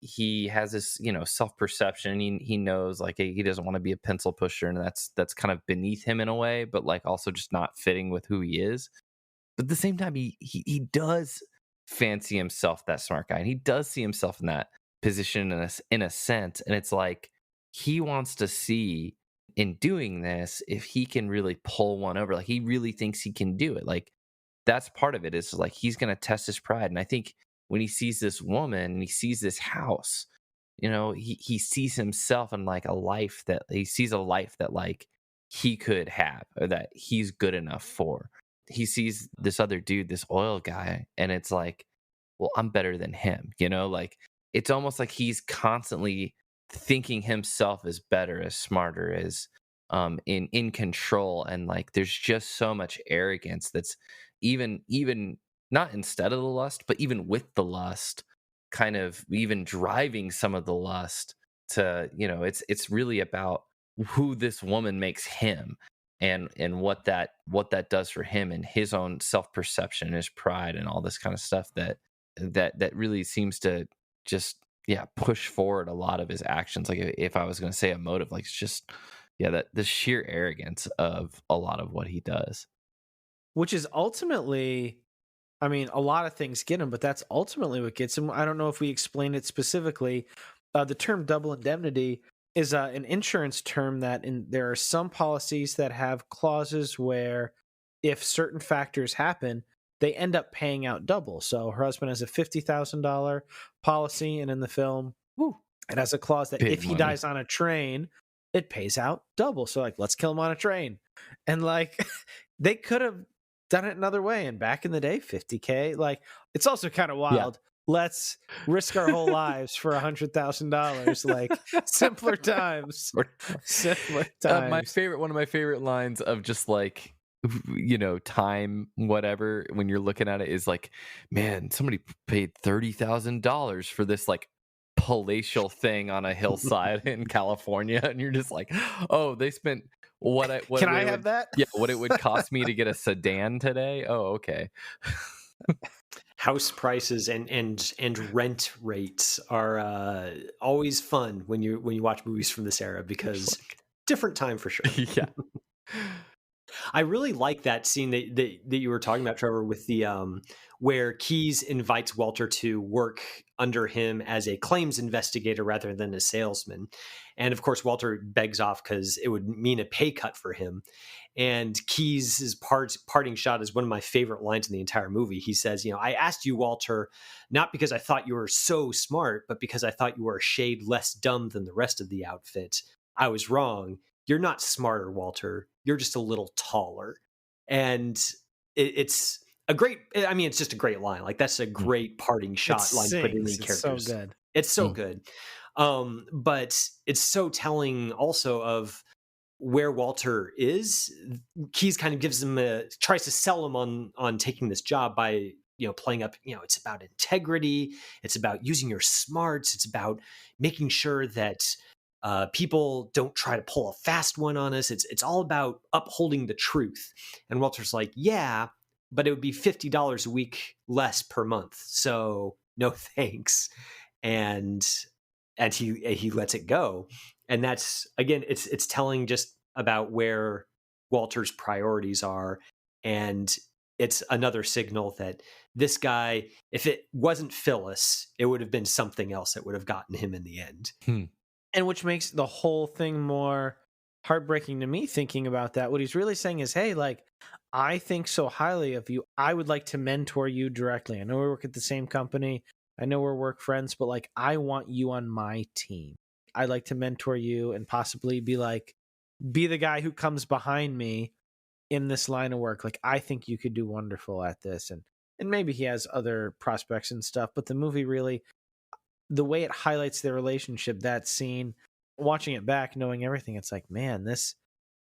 he has this, self-perception. He knows like he doesn't want to be a pencil pusher, and that's kind of beneath him in a way, but like also just not fitting with who he is. But at the same time, he does fancy himself that smart guy, and he does see himself in that position in a sense. And it's like, he wants to see in doing this if he can really pull one over. Like he really thinks he can do it. Like that's part of it, is like he's going to test his pride. And I think when he sees this woman and he sees this house, he sees himself in like a life that like he could have, or that he's good enough for. He sees this other dude, this oil guy, and it's like, well, I'm better than him. Like it's almost like he's constantly thinking himself as better, as smarter, as in control. And like there's just so much arrogance that's even not instead of the lust, but even with the lust, kind of even driving some of the lust to, it's really about who this woman makes him, and what that does for him, and his own self-perception, his pride, and all this kind of stuff that really seems to just push forward a lot of his actions. Like if I was going to say a motive, like it's just that the sheer arrogance of a lot of what he does, which is ultimately, I mean, a lot of things get him, but that's ultimately what gets him. I don't know if we explained it specifically, the term double indemnity is an insurance term that there are some policies that have clauses where if certain factors happen, they end up paying out double. So her husband has a $50,000 policy, and in the film, it has a clause that if he dies on a train, it pays out double. So like, let's kill him on a train. And like, they could have done it another way. And back in the day, $50K, like, it's also kind of wild. Let's risk our whole lives for $100,000. Like, simpler times. Simpler times. One of my favorite lines of just like, time, whatever, when you're looking at it is like, man, somebody paid $30,000 for this like palatial thing on a hillside in California, and you're just like, oh, they spent what Can I have that? Yeah, what it would cost me to get a sedan today. Oh, okay. House prices and rent rates are always fun when you watch movies from this era, because different time for sure. Yeah. I really like that scene that you were talking about, Trevor, with the where Keyes invites Walter to work under him as a claims investigator rather than a salesman. And of course, Walter begs off because it would mean a pay cut for him. And Keyes' parting shot is one of my favorite lines in the entire movie. He says, I asked you, Walter, not because I thought you were so smart, but because I thought you were a shade less dumb than the rest of the outfit. I was wrong. You're not smarter, Walter. You're just a little taller. And it's a great, it's just a great line. Like, that's a great parting shot line put in the characters. It's so good. It's so good. But it's so telling also of where Walter is. Keyes kind of gives him tries to sell him on taking this job by, playing up, it's about integrity. It's about using your smarts. It's about making sure that people don't try to pull a fast one on us. It's all about upholding the truth. And Walter's like, yeah, but it would be $50 a week less per month. So no thanks. And he lets it go. And that's, again, it's telling just about where Walter's priorities are. And it's another signal that this guy, if it wasn't Phyllis, it would have been something else that would have gotten him in the end. And which makes the whole thing more heartbreaking to me thinking about that. What he's really saying is, hey, like, I think so highly of you. I would like to mentor you directly. I know we work at the same company. I know we're work friends, but like, I want you on my team. I'd like to mentor you and possibly be the guy who comes behind me in this line of work. Like, I think you could do wonderful at this. And maybe he has other prospects and stuff, but the movie really, the way it highlights their relationship, that scene, watching it back, knowing everything, it's like, man,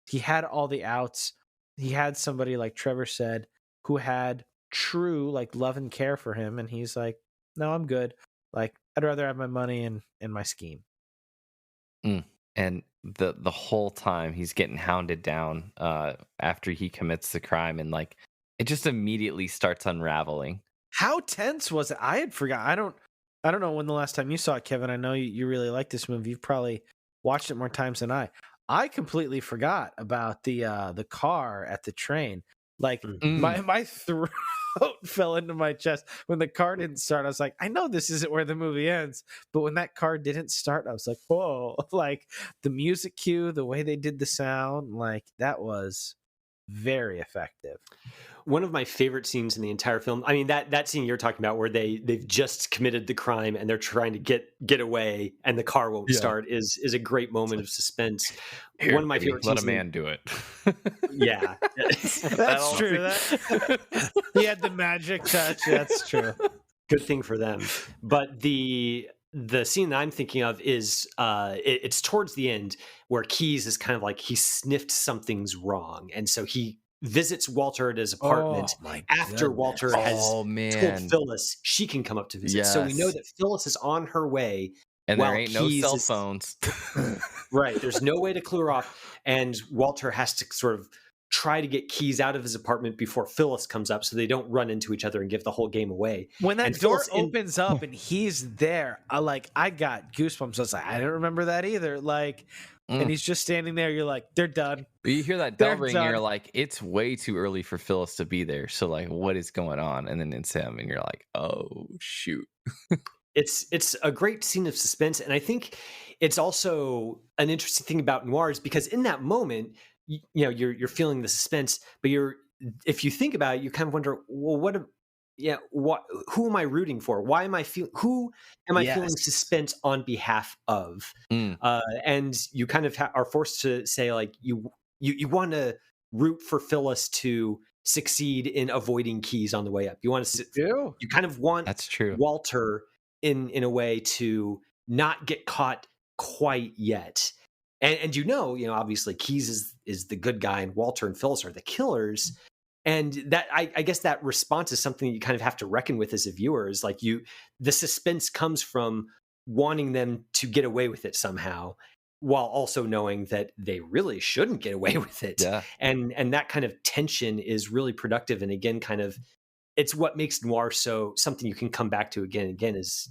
he had all the outs. He had somebody, like Trevor said, who had true like love and care for him. And he's like, no, I'm good. Like, I'd rather have my money and my scheme. And the whole time he's getting hounded down after he commits the crime, and like, it just immediately starts unraveling. How tense was it? I had forgot. I don't know when the last time you saw it, Kevin. I know you really like this movie. You've probably watched it more times than I. I completely forgot about the car at the train. Like, my throat fell into my chest when the car didn't start. I was like, I know this isn't where the movie ends, but when that car didn't start, I was like, whoa! Like, the music cue, the way they did the sound, like, that was very effective. One of my favorite scenes in the entire film, I mean, that scene you're talking about where they've just committed the crime and they're trying to get away and the car won't start is a great moment of suspense. Here, one of my favorite let scenes. a man do it. Yeah. That's true. He had the magic touch. That's true. Good thing for them. But the scene that I'm thinking of is it's towards the end where Keyes is kind of like, he sniffed something's wrong. And so he visits Walter at his apartment after Walter has told Phyllis she can come up to visit. Yes. So we know that Phyllis is on her way. And there ain't no cell phones. Right. There's no way to clue her off. And Walter has to sort of try to get Keyes out of his apartment before Phyllis comes up so they don't run into each other and give the whole game away. When that door opens up and he's there, I got goosebumps. I was like, I didn't remember that either. Like, and he's just standing there. You're like, they're done. You hear that bell ring, and you're like, it's way too early for Phyllis to be there. So like, what is going on? And then it's him, and you're like, oh shoot. It's a great scene of suspense, and I think it's also an interesting thing about noirs because in that moment, you're feeling the suspense, but if you think about it, you kind of wonder, well, who am I rooting for? Why am I who am I feeling suspense on behalf of? And you kind of are forced to say, like, you want to root for Phyllis to succeed in avoiding Keyes on the way up. You want to you kind of want That's true. Walter in a way to not get caught quite yet. And obviously Keyes is the good guy and Walter and Phyllis are the killers. And that I guess that response is something you kind of have to reckon with as a viewer, is like the suspense comes from wanting them to get away with it somehow, while also knowing that they really shouldn't get away with it. Yeah. And that kind of tension is really productive. And again, kind of, it's what makes noir so something you can come back to again and again, is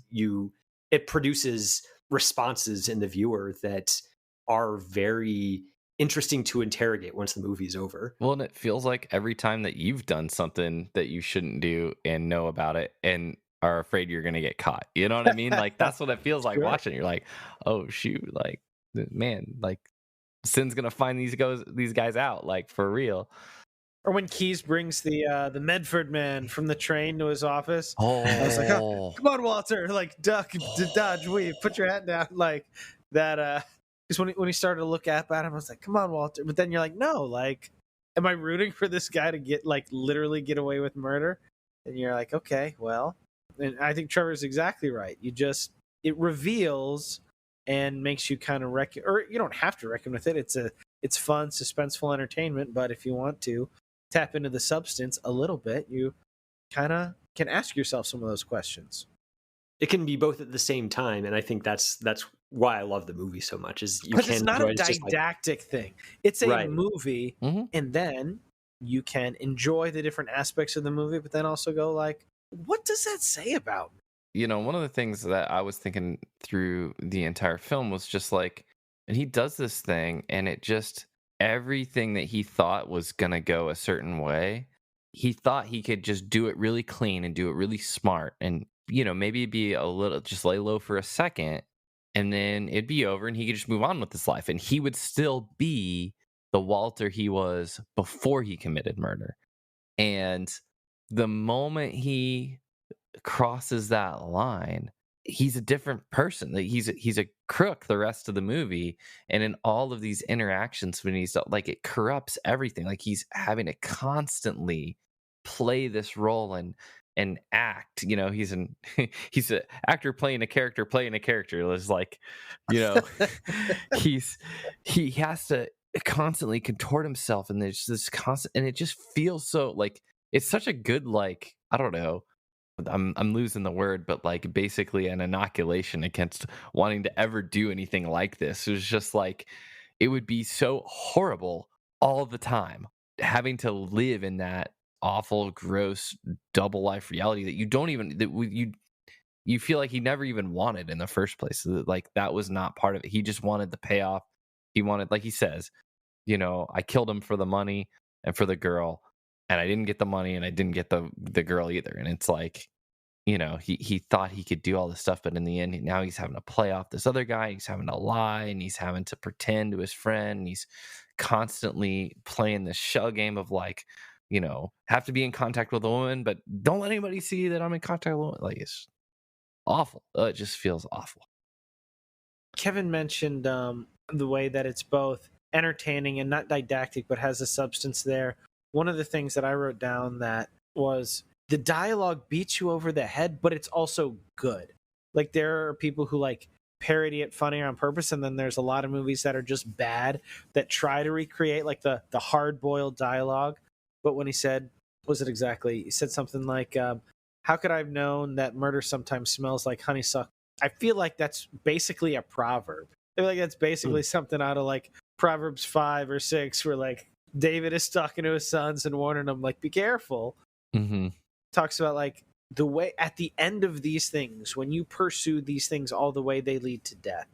it produces responses in the viewer that are very interesting to interrogate once the movie's over. Well, and it feels like every time that you've done something that you shouldn't do and know about it and are afraid you're going to get caught. You know what I mean? Like, that's what it feels like watching it. You're like, oh, shoot. Like, man, like, Sin's going to find these guys out, like, for real. Or when Keyes brings the Medford man from the train to his office. Oh, I was like, oh, come on, Walter, like, duck, dodge, weave, put your hat down, like that. Because when he started to look up at him, I was like, come on, Walter. But then you're like, no, like, am I rooting for this guy to get, like, literally get away with murder? And you're like, okay, well. And I think Trevor's exactly right. It reveals and makes you kind of reckon, or you don't have to reckon with it. It's fun, suspenseful entertainment. But if you want to tap into the substance a little bit, you kind of can ask yourself some of those questions. It can be both at the same time, and I think that's why I love the movie so much. Is because it's not a didactic thing; it's a movie, mm-hmm. and then you can enjoy the different aspects of the movie, but then also go like, "What does that say about me?" One of the things that I was thinking through the entire film was just like, and he does this thing, and it just everything that he thought was gonna go a certain way, he thought he could just do it really clean and do it really smart, and maybe be a little, just lay low for a second, and then it'd be over and he could just move on with his life. And he would still be the Walter he was before he committed murder. And the moment he crosses that line, he's a different person. Like, he's a crook the rest of the movie. And in all of these interactions, when he's like, it corrupts everything. Like, he's having to constantly play this role and act. He's an actor playing a character. It's like, he has to constantly contort himself, and there's this constant, and it just feels so like it's such a good, like, I don't know, I'm losing the word, but like basically an inoculation against wanting to ever do anything like this. It was just like, it would be so horrible all the time, having to live in that awful, gross double life reality that you feel like he never even wanted in the first place. Like, that was not part of it. He just wanted the payoff. He wanted, like he says, I killed him for the money and for the girl, and I didn't get the money and I didn't get the girl either. And it's like, he thought he could do all this stuff, but in the end, now he's having to play off this other guy. He's having to lie, and he's having to pretend to his friend. And he's constantly playing this shell game of like, have to be in contact with a woman, but don't let anybody see that I'm in contact with a woman. Like, it's awful. It just feels awful. Kevin mentioned the way that it's both entertaining and not didactic, but has a substance there. One of the things that I wrote down that was the dialogue beats you over the head, but it's also good. Like, there are people who like parody it funny on purpose, and then there's a lot of movies that are just bad that try to recreate like the hard-boiled dialogue. But when he said, what was it exactly? He said something like, how could I have known that murder sometimes smells like honeysuckle? I feel like that's basically a proverb. I feel like that's basically something out of like Proverbs 5 or 6, where like David is talking to his sons and warning them, like, be careful. Mm-hmm. Talks about like the way at the end of these things, when you pursue these things all the way, they lead to death.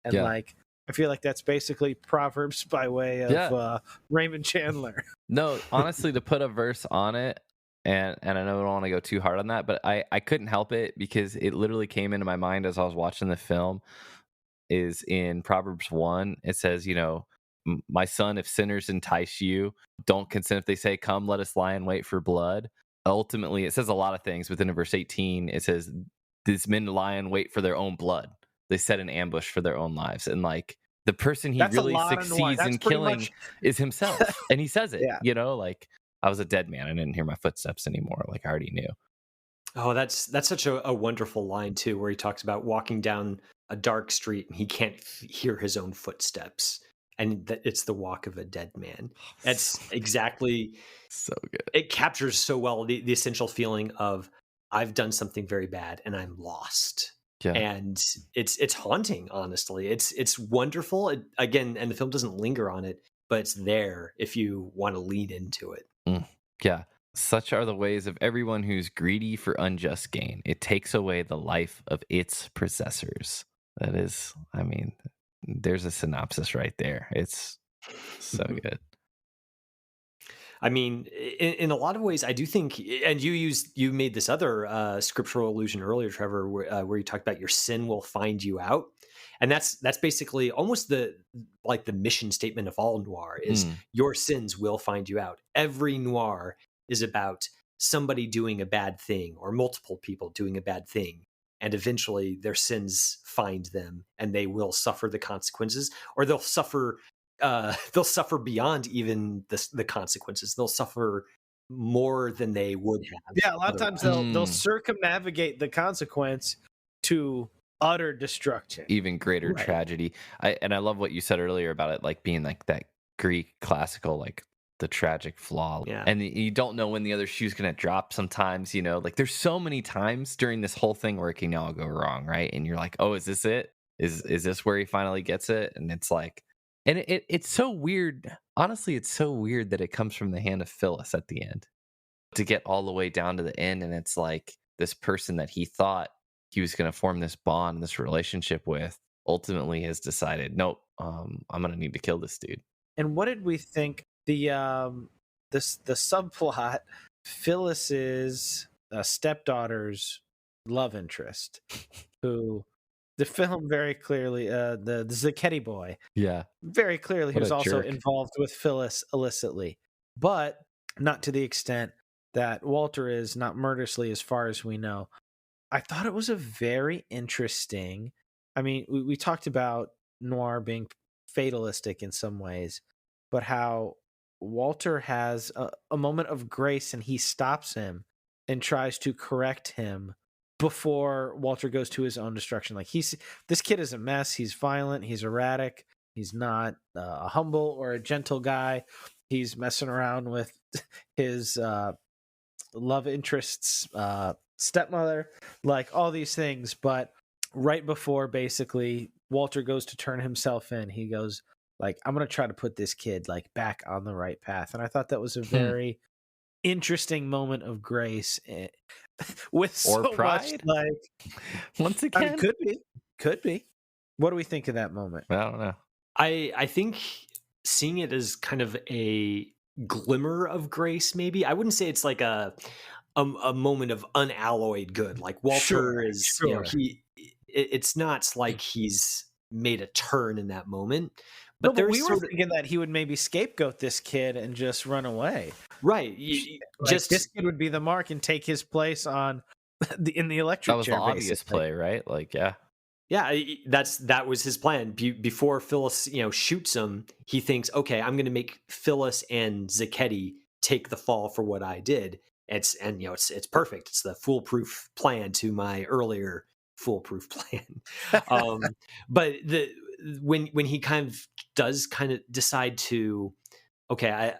And like, I feel like that's basically Proverbs by way of Raymond Chandler. No, honestly, to put a verse on it, And I know I don't want to go too hard on that, but I couldn't help it because it literally came into my mind as I was watching the film. Is in Proverbs 1. It says, my son, if sinners entice you, don't consent if they say, come, let us lie in wait for blood. Ultimately, it says a lot of things. Within verse 18, it says, these men lie in wait for their own blood. They set an ambush for their own lives. And like the person he really succeeds in killing is himself. And he says it, like I was a dead man. I didn't hear my footsteps anymore. Like I already knew. Oh, that's such a wonderful line too, where he talks about walking down a dark street and he can't hear his own footsteps, and that it's the walk of a dead man. That's exactly so good. It captures so well the essential feeling of I've done something very bad and I'm lost. Yeah. And it's haunting, honestly. It's wonderful. Again, and the film doesn't linger on it, but it's there if you want to lean into it. Yeah. Such are the ways of everyone who's greedy for unjust gain. It takes away the life of its possessors. That is, there's a synopsis right there. It's so good. I mean, in a lot of ways, I do think, and you made this other scriptural allusion earlier, Trevor, where you talked about your sin will find you out, and that's basically almost the mission statement of all noir is your sins will find you out. Every noir is about somebody doing a bad thing or multiple people doing a bad thing, and eventually their sins find them, and they will suffer the consequences, or they'll suffer beyond even the consequences. They'll suffer more than they would have. Yeah, a lot of times they'll circumnavigate the consequence to utter destruction, even greater tragedy. I love what you said earlier about it, like being like that Greek classical, like the tragic flaw. Yeah. And you don't know when the other shoe's gonna drop sometimes, like there's so many times during this whole thing where it can all go wrong, right? And you're like, oh, is this it? Is this where he finally gets it? And it's like, and it's so weird. Honestly, it's so weird that it comes from the hand of Phyllis at the end to get all the way down to the end. And it's like this person that he thought he was going to form this bond, this relationship with, ultimately has decided, nope, I'm going to need to kill this dude. And what did we think the subplot, Phyllis's stepdaughter's love interest, who the film very clearly, the Zacchetti boy, very clearly, he was also involved with Phyllis illicitly, but not to the extent that Walter is, not murderously as far as we know. I thought it was a very interesting, we talked about noir being fatalistic in some ways, but how Walter has a moment of grace and he stops him and tries to correct him before Walter goes to his own destruction. Like this kid is a mess. He's violent. He's erratic. He's not a humble or a gentle guy. He's messing around with his love interest's stepmother, like all these things. But right before basically Walter goes to turn himself in, he goes like, I'm going to try to put this kid like back on the right path. And I thought that was a very interesting moment of grace with so pride, much like once again, could be. What do we think of that moment? I don't know. I think seeing it as kind of a glimmer of grace, maybe. I wouldn't say it's like a moment of unalloyed good. Like Walter is, it's not like he's made a turn in that moment. But we were thinking that he would maybe scapegoat this kid and just run away. Right. This kid would be the mark and take his place in the electric chair. That was the obvious play, right? Like, yeah. Yeah, that was his plan. Before Phyllis, shoots him, he thinks, okay, I'm going to make Phyllis and Zacchetti take the fall for what I did. It's perfect. It's the foolproof plan to my earlier foolproof plan. But when he does decide to, okay,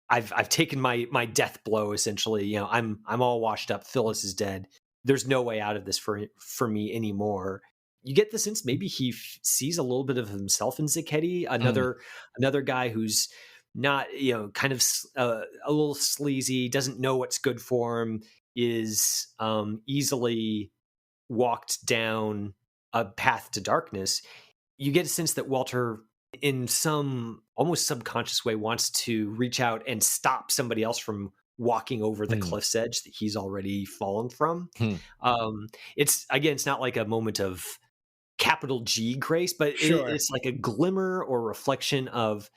I've taken my death blow essentially. I'm all washed up. Phyllis is dead. There's no way out of this for me anymore. You get the sense maybe he sees a little bit of himself in Zacchetti, another guy who's not, kind of a little sleazy, doesn't know what's good for him, is easily walked down a path to darkness. You get a sense that Walter, in some almost subconscious way, wants to reach out and stop somebody else from walking over the cliff's edge that he's already fallen from. It's not like a moment of capital G grace, but it's like a glimmer or reflection of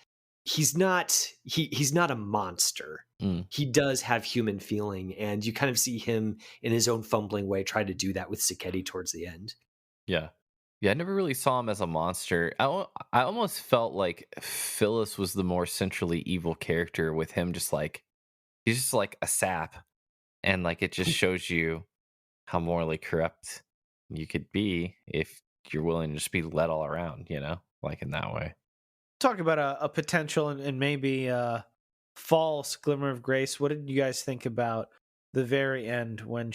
he's not a monster. He does have human feeling, and you kind of see him in his own fumbling way try to do that with Sacchetti towards the end. Yeah, I never really saw him as a monster. I almost felt like Phyllis was the more centrally evil character, with him just like he's just like a sap, and like it just shows you how morally corrupt you could be if you're willing to just be led all around, like in that way. Talk about a potential and maybe false glimmer of grace. What did you guys think about the very end when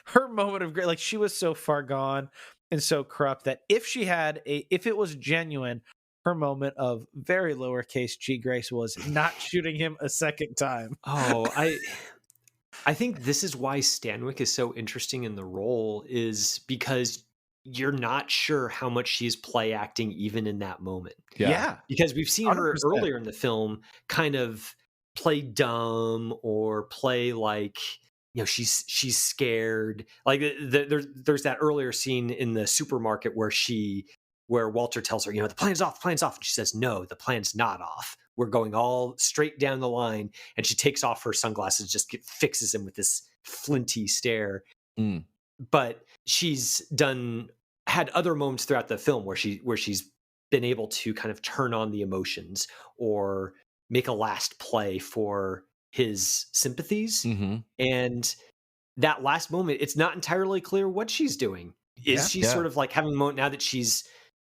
her moment of grace? Like, she was so far gone and so corrupt that if it was genuine, her moment of very lowercase g grace was not shooting him a second time. Oh, I think this is why Stanwyck is so interesting in the role, is because you're not sure how much she's play acting even in that moment. Yeah. Because we've seen 100%. Her earlier in the film kind of play dumb or play like, she's scared. Like there's that earlier scene in the supermarket where Walter tells her, the plan's off. And she says, no, the plan's not off. We're going all straight down the line. And she takes off her sunglasses, just fixes him with this flinty stare. But she's had other moments throughout the film where she's been able to kind of turn on the emotions or make a last play for his sympathies. And that last moment, it's not entirely clear what she's doing. Is she sort of like having a moment now that she's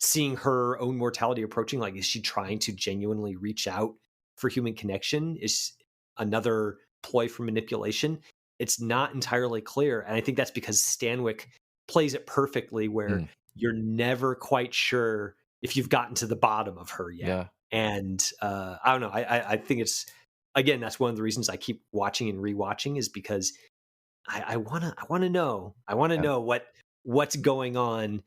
seeing her own mortality approaching? Like, is she trying to genuinely reach out for human connection? Is another ploy for manipulation? It's not entirely clear. And I think that's because Stanwyck plays it perfectly, where you're never quite sure if you've gotten to the bottom of her yet. Yeah. And I don't know. I think it's, again, that's one of the reasons I keep watching and rewatching, is because I want to know. I want to know what's going on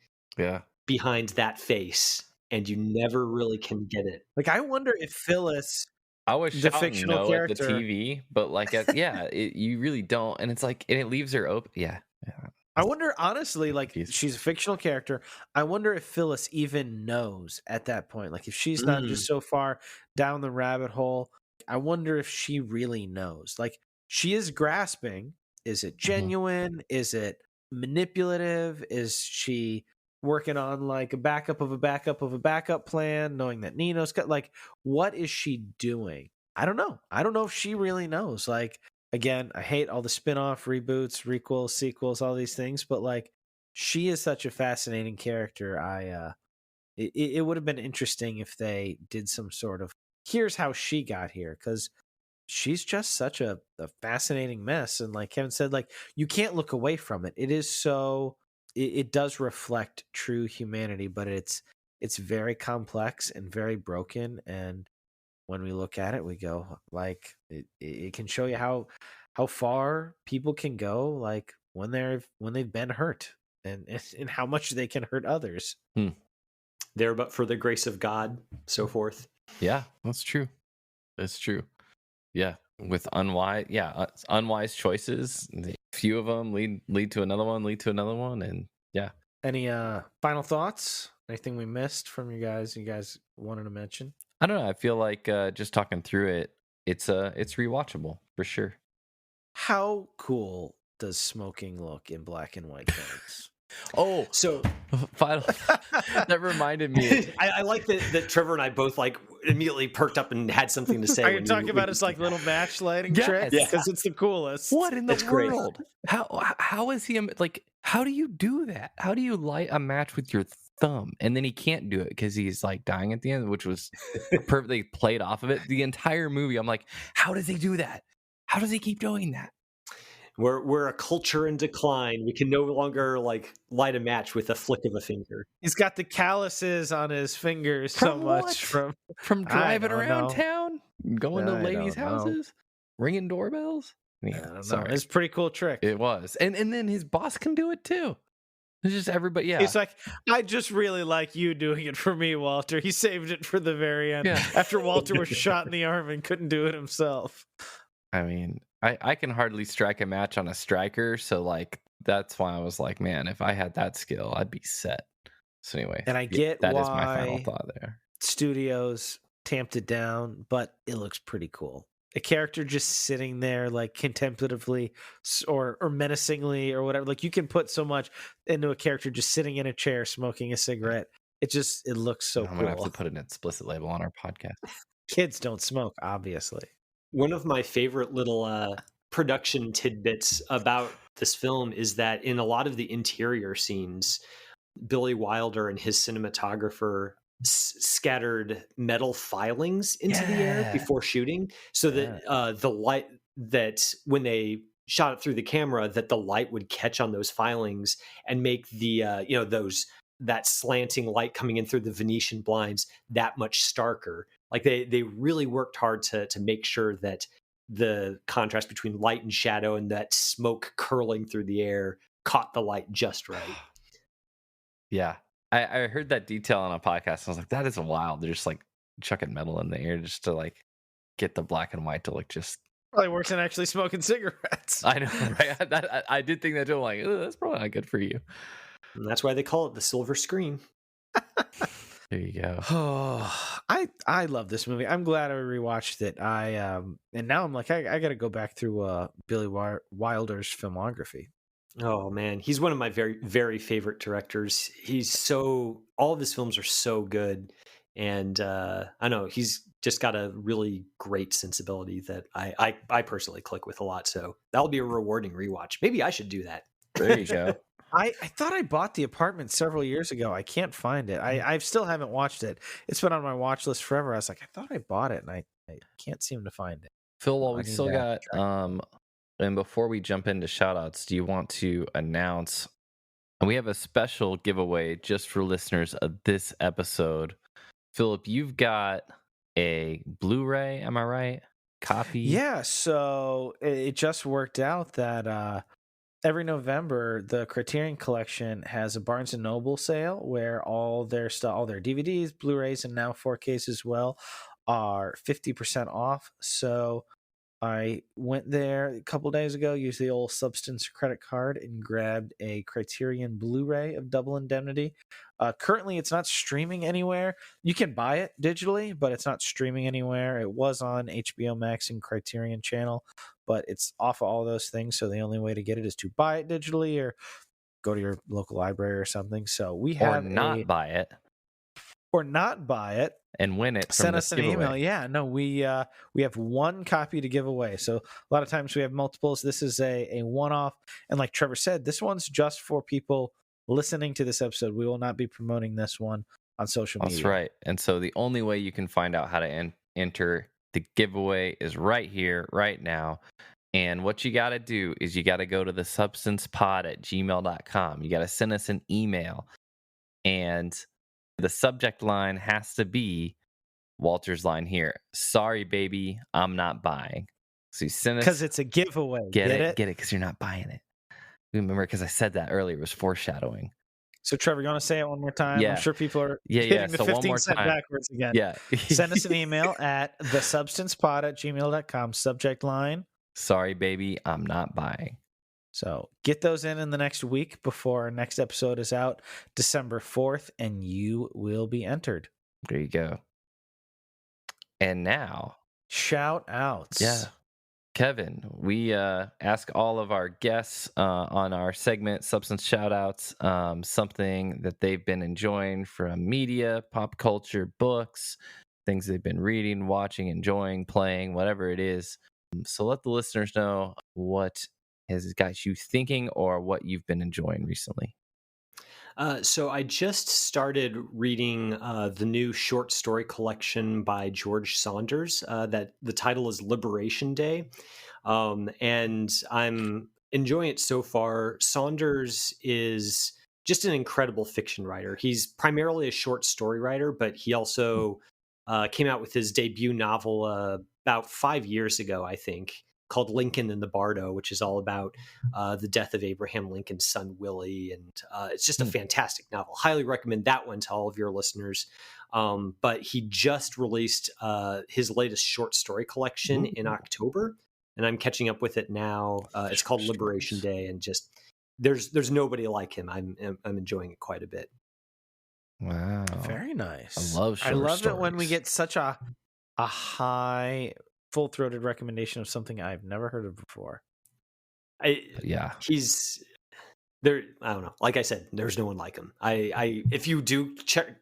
behind that face. And you never really can get it. Like, I wonder if Phyllis, I was the shouting fictional no character, at the TV, but like, you really don't, and it's like, and it leaves her open. Yeah. I wonder, honestly, like, she's a fictional character. I wonder if Phyllis even knows at that point. Like, if she's not just so far down the rabbit hole, I wonder if she really knows. Like, she is grasping. Is it genuine? Is it manipulative? Is she working on like a backup of a backup of a backup plan, knowing that Nino's got, like, what is she doing? I don't know. I don't know if she really knows. Like, again, I hate all the spin-off, reboots, requels, sequels, all these things, but like, she is such a fascinating character. It would have been interesting if they did some sort of, here's how she got here, because she's just such a fascinating mess. And like Kevin said, like, you can't look away from it. It is so, it does reflect true humanity, but it's very complex and very broken. And when we look at it, we go, like, it can show you how far people can go, like, when they've been hurt, and how much they can hurt others. There, but for the grace of God, so forth. Yeah, that's true. That's true. Yeah, with unwise choices, a few of them lead to another one, and yeah. Any final thoughts? Anything we missed from you guys wanted to mention? I don't know. I feel like just talking through it, it's rewatchable for sure. How cool does smoking look in black and white films? Oh, so final. That reminded me. I like that Trevor and I both like immediately perked up and had something to say. Are you talking about his like little match lighting trick? Because it's the coolest. What in the world? Great. How is he like? How do you do that? How do you light a match with your thumb? And then he can't do it because he's like dying at the end, which was perfectly played off of it. The entire movie, I'm like, how does he do that? How does he keep doing that? We're a culture in decline. We can no longer like light a match with a flick of a finger. He's got the calluses on his fingers so much from driving around town, going to ladies' houses, ringing doorbells. Yeah, sorry, it's a pretty cool trick. It was, and then his boss can do it too. It's just everybody. Yeah, he's like, I just really like you doing it for me, Walter. He saved it for the very end after Walter was shot in the arm and couldn't do it himself. I mean, I can hardly strike a match on a striker, so like that's why I was like, man, if I had that skill, I'd be set. So anyway, And I get that is my final why thought there. studios tamped it down, but it looks pretty cool. A character just sitting there like contemplatively or menacingly or whatever. Like you can put so much into a character just sitting in a chair smoking a cigarette. It looks so cool. I'm gonna have to put an explicit label on our podcast. Kids don't smoke, obviously. One of my favorite little production tidbits about this film is that in a lot of the interior scenes, Billy Wilder and his cinematographer scattered metal filings into the air before shooting, so that the light, that when they shot it through the camera, that the light would catch on those filings and make the that slanting light coming in through the Venetian blinds that much starker. Like they really worked hard to make sure that the contrast between light and shadow and that smoke curling through the air caught the light just right. Yeah. I heard that detail on a podcast. And I was like, that is wild. They're just like chucking metal in the air just to like get the black and white to look just probably worse than actually smoking cigarettes. I know, right? I did think that too. I'm like, that's probably not good for you. And that's why they call it the silver screen. There you go. Oh, I love this movie. I'm glad I rewatched it. And now I'm like, I got to go back through Billy Wilder's filmography. Oh man, he's one of my very, very favorite directors. All of his films are so good, and I know he's just got a really great sensibility that I personally click with a lot. So that'll be a rewarding rewatch. Maybe I should do that. There you go. I thought I bought The Apartment several years ago. I can't find it. I still haven't watched it. It's been on my watch list forever. I was like, I thought I bought it, and I can't seem to find it. Phil, while we still got and before we jump into shoutouts, do you want to announce? And we have a special giveaway just for listeners of this episode. Philip, you've got a Blu-ray, am I right? Copy? Yeah, so it just worked out that every November, the Criterion Collection has a Barnes & Noble sale where all their stuff, all their DVDs, Blu-rays, and now 4Ks as well are 50% off. So I went there a couple days ago, used the old Substance credit card, and grabbed a Criterion Blu-ray of Double Indemnity. Currently, it's not streaming anywhere. You can buy it digitally, but it's not streaming anywhere. It was on HBO Max and Criterion Channel, but it's off of all those things. So the only way to get it is to buy it digitally or go to your local library or something. So we have buy it. Or not buy it and win it. Send us an email. Yeah, no, we have one copy to give away. So a lot of times we have multiples. This is a one-off, and like Trevor said, this one's just for people listening to this episode. We will not be promoting this one on social media. That's right. And so the only way you can find out how to enter the giveaway is right here, right now. And what you got to do is you got to go to thesubstancepod@gmail.com. You got to send us an email, and the subject line has to be Walter's line here. Sorry, baby, I'm not buying. So you send us, because it's a giveaway. Get it? Because you're not buying it. Remember, because I said that earlier. It was foreshadowing. So Trevor, you want to say it one more time? Yeah. I'm sure people are hitting the so 15 one more cent time. backwards again. Yeah. Send us an email at thesubstancepod@gmail.com. Subject line. Sorry, baby, I'm not buying. So get those in the next week before our next episode is out, December 4th, and you will be entered. There you go. And now, shout outs. Yeah. Kevin, we ask all of our guests on our segment, Substance Shoutouts, something that they've been enjoying from media, pop culture, books, things they've been reading, watching, enjoying, playing, whatever it is. So let the listeners know what has got you thinking or what you've been enjoying recently. So I just started reading the new short story collection by George Saunders. That the title is Liberation Day, and I'm enjoying it so far. Saunders is just an incredible fiction writer. He's primarily a short story writer, but he also came out with his debut novel about 5 years ago, I think, called Lincoln and the Bardo, which is all about the death of Abraham Lincoln's son, Willie. And it's just a fantastic novel. Highly recommend that one to all of your listeners. But he just released his latest short story collection in October and I'm catching up with it now. It's called Liberation Day, and just there's nobody like him. I'm enjoying it quite a bit. Wow, very nice. I love stories. It when we get such a high, full-throated recommendation of something I've never heard of before. He's there. I don't know. Like I said, there's no one like him. If you do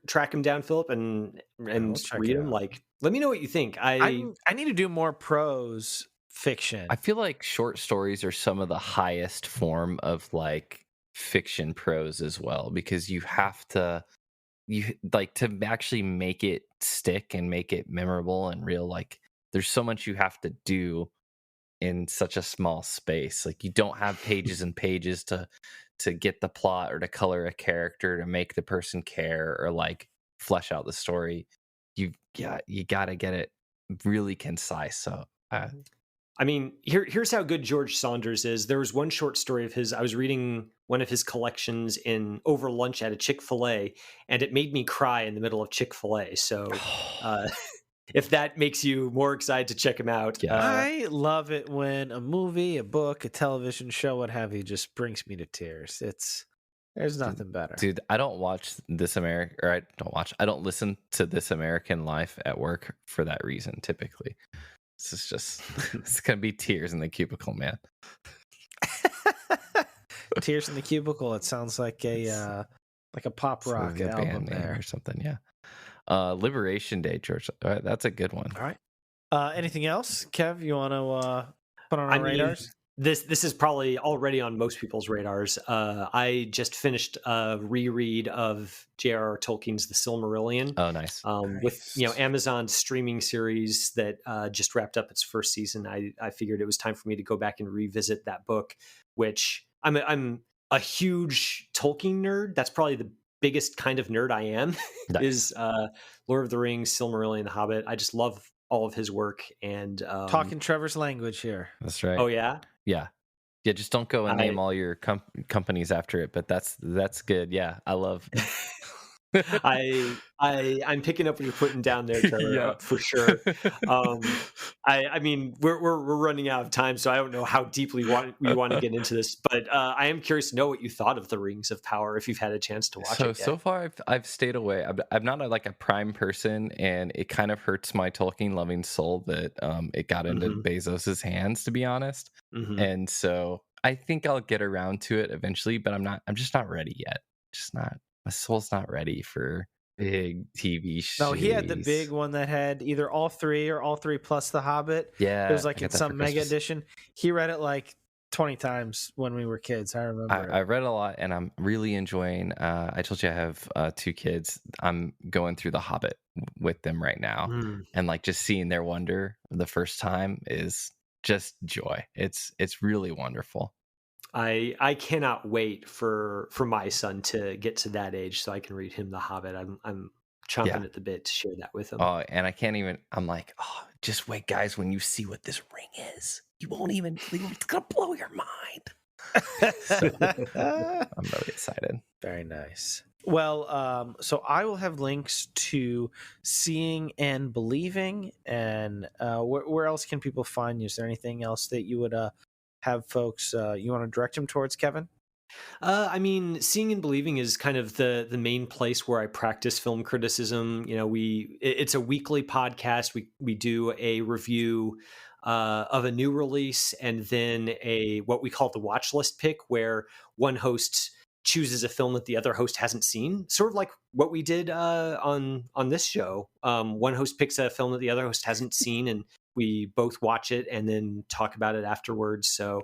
track him down, Philip, and read him, like, let me know what you think. I need to do more prose fiction. I feel like short stories are some of the highest form of like fiction prose as well, because you have to to actually make it stick and make it memorable and real. Like, there's so much you have to do in such a small space. Like, you don't have pages and pages to get the plot or to color a character to make the person care or like flesh out the story. You got to get it really concise. So I mean, here's how good George Saunders is. There was one short story of his. I was reading one of his collections over lunch at a Chick-fil-A, and it made me cry in the middle of Chick-fil-A. So if that makes you more excited to check him out. I love it when a movie, a book, a television show, what have you, just brings me to tears. There's nothing better. Dude, I don't watch I don't listen to This American Life at work for that reason, typically. It's gonna be tears in the cubicle, man. Tears in the Cubicle. It sounds like a pop rock album there or something. Yeah. Liberation Day, George. All right, that's a good one. All right. Anything else, Kev? You want to put on our radars? This is probably already on most people's radars. I just finished a reread of J.R.R. Tolkien's The Silmarillion. Oh, nice. With Amazon's streaming series that just wrapped up its first season. I figured it was time for me to go back and revisit that book, which I'm a huge Tolkien nerd. That's probably the biggest kind of nerd I am. Nice. Is Lord of the Rings, Silmarillion, The Hobbit. I just love all of his work. And talking Trevor's language here. That's right. Oh yeah. Yeah. Just don't go and name all your companies after it, but that's good. Yeah, I love. I'm picking up what you're putting down there, Trevor, for sure. I mean, we're running out of time, so I don't know how deeply we want to get into this, but I am curious to know what you thought of the Rings of Power if you've had a chance to watch it. So far, I've stayed away. I'm not a Prime person, and it kind of hurts my Tolkien loving soul that it got into Bezos's hands, to be honest. And so I think I'll get around to it eventually, but I'm just not ready yet. Just not. My soul's not ready for big TV shows. No, he had the big one that had either all three or all three plus The Hobbit. Yeah. It was like in some mega edition. He read it like 20 times when we were kids. I remember. I read a lot, and I'm really enjoying. I told you I have 2 kids. I'm going through The Hobbit with them right now, and like just seeing their wonder the first time is just joy. It's really wonderful. I cannot wait for my son to get to that age so I can read him The Hobbit. I'm chomping at the bit to share that with him. Oh, and I can't even. I'm like, just wait, guys! When you see what this ring is, you won't even. It's gonna blow your mind. So, I'm really excited. Very nice. Well, so I will have links to Seeing and Believing, and where else can people find you? Is there anything else that you would have folks you want to direct them towards, Kevin? I mean, Seeing and Believing is kind of the main place where I practice film criticism. It's a weekly podcast. We do a review of a new release, and then what we call the watch list pick, where one host chooses a film that the other host hasn't seen, sort of like what we did on this show. One host picks a film that the other host hasn't seen, and we both watch it and then talk about it afterwards. So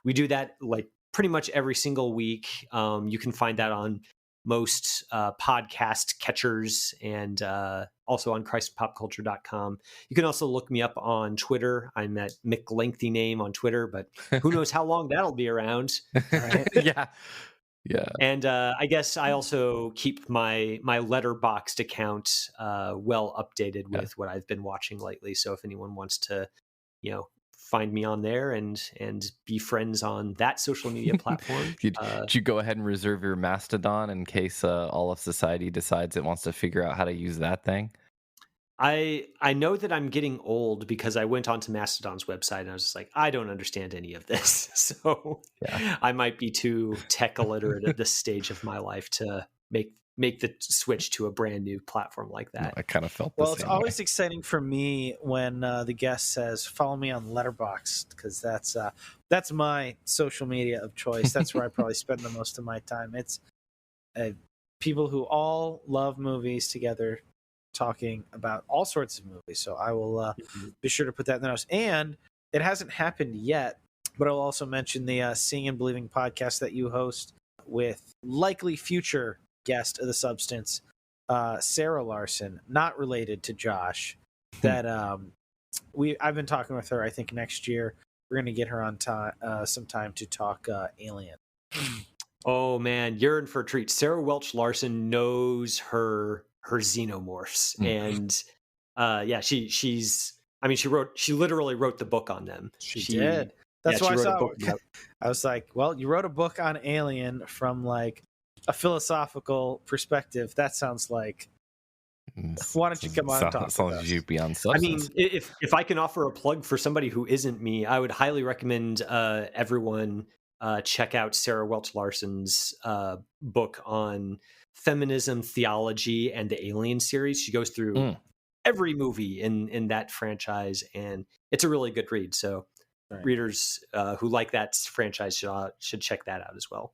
we do that like pretty much every single week. You can find that on most podcast catchers, and also on christpopculture.com. You can also look me up on Twitter. I'm at McLenithan on Twitter, but who knows how long that'll be around. Right? Yeah. And I guess I also keep my Letterboxd account well updated with what I've been watching lately. So if anyone wants to, find me on there and be friends on that social media platform. Did you go ahead and reserve your Mastodon in case all of society decides it wants to figure out how to use that thing? I know that I'm getting old because I went onto Mastodon's website and I was just like, I don't understand any of this. So I might be too tech illiterate at this stage of my life to make the switch to a brand new platform like that. I kind of felt well, it's always exciting for me when the guest says, follow me on Letterboxd, because that's my social media of choice. That's where I probably spend the most of my time. It's people who all love movies together talking about all sorts of movies. So I will be sure to put that in the notes. And it hasn't happened yet, but I'll also mention the Seeing and Believing podcast that you host with likely future guest of The Substance, Sarah Larson, not related to Josh. That I've been talking with her. I think next year we're going to get her on some time to talk Alien. Oh man, you're in for a treat. Sarah Welch Larson knows her xenomorphs, and she literally wrote the book on them. She did. That's why I saw. I was like, well, you wrote a book on Alien from like a philosophical perspective. That sounds like. Why don't you come on and talk? Sounds you'd be on Substance. I mean, if I can offer a plug for somebody who isn't me, I would highly recommend everyone check out Sarah Welch Larson's book on feminism, theology, and the Alien series. She goes through every movie in that franchise, and it's a really good read. So readers who like that franchise should check that out as well.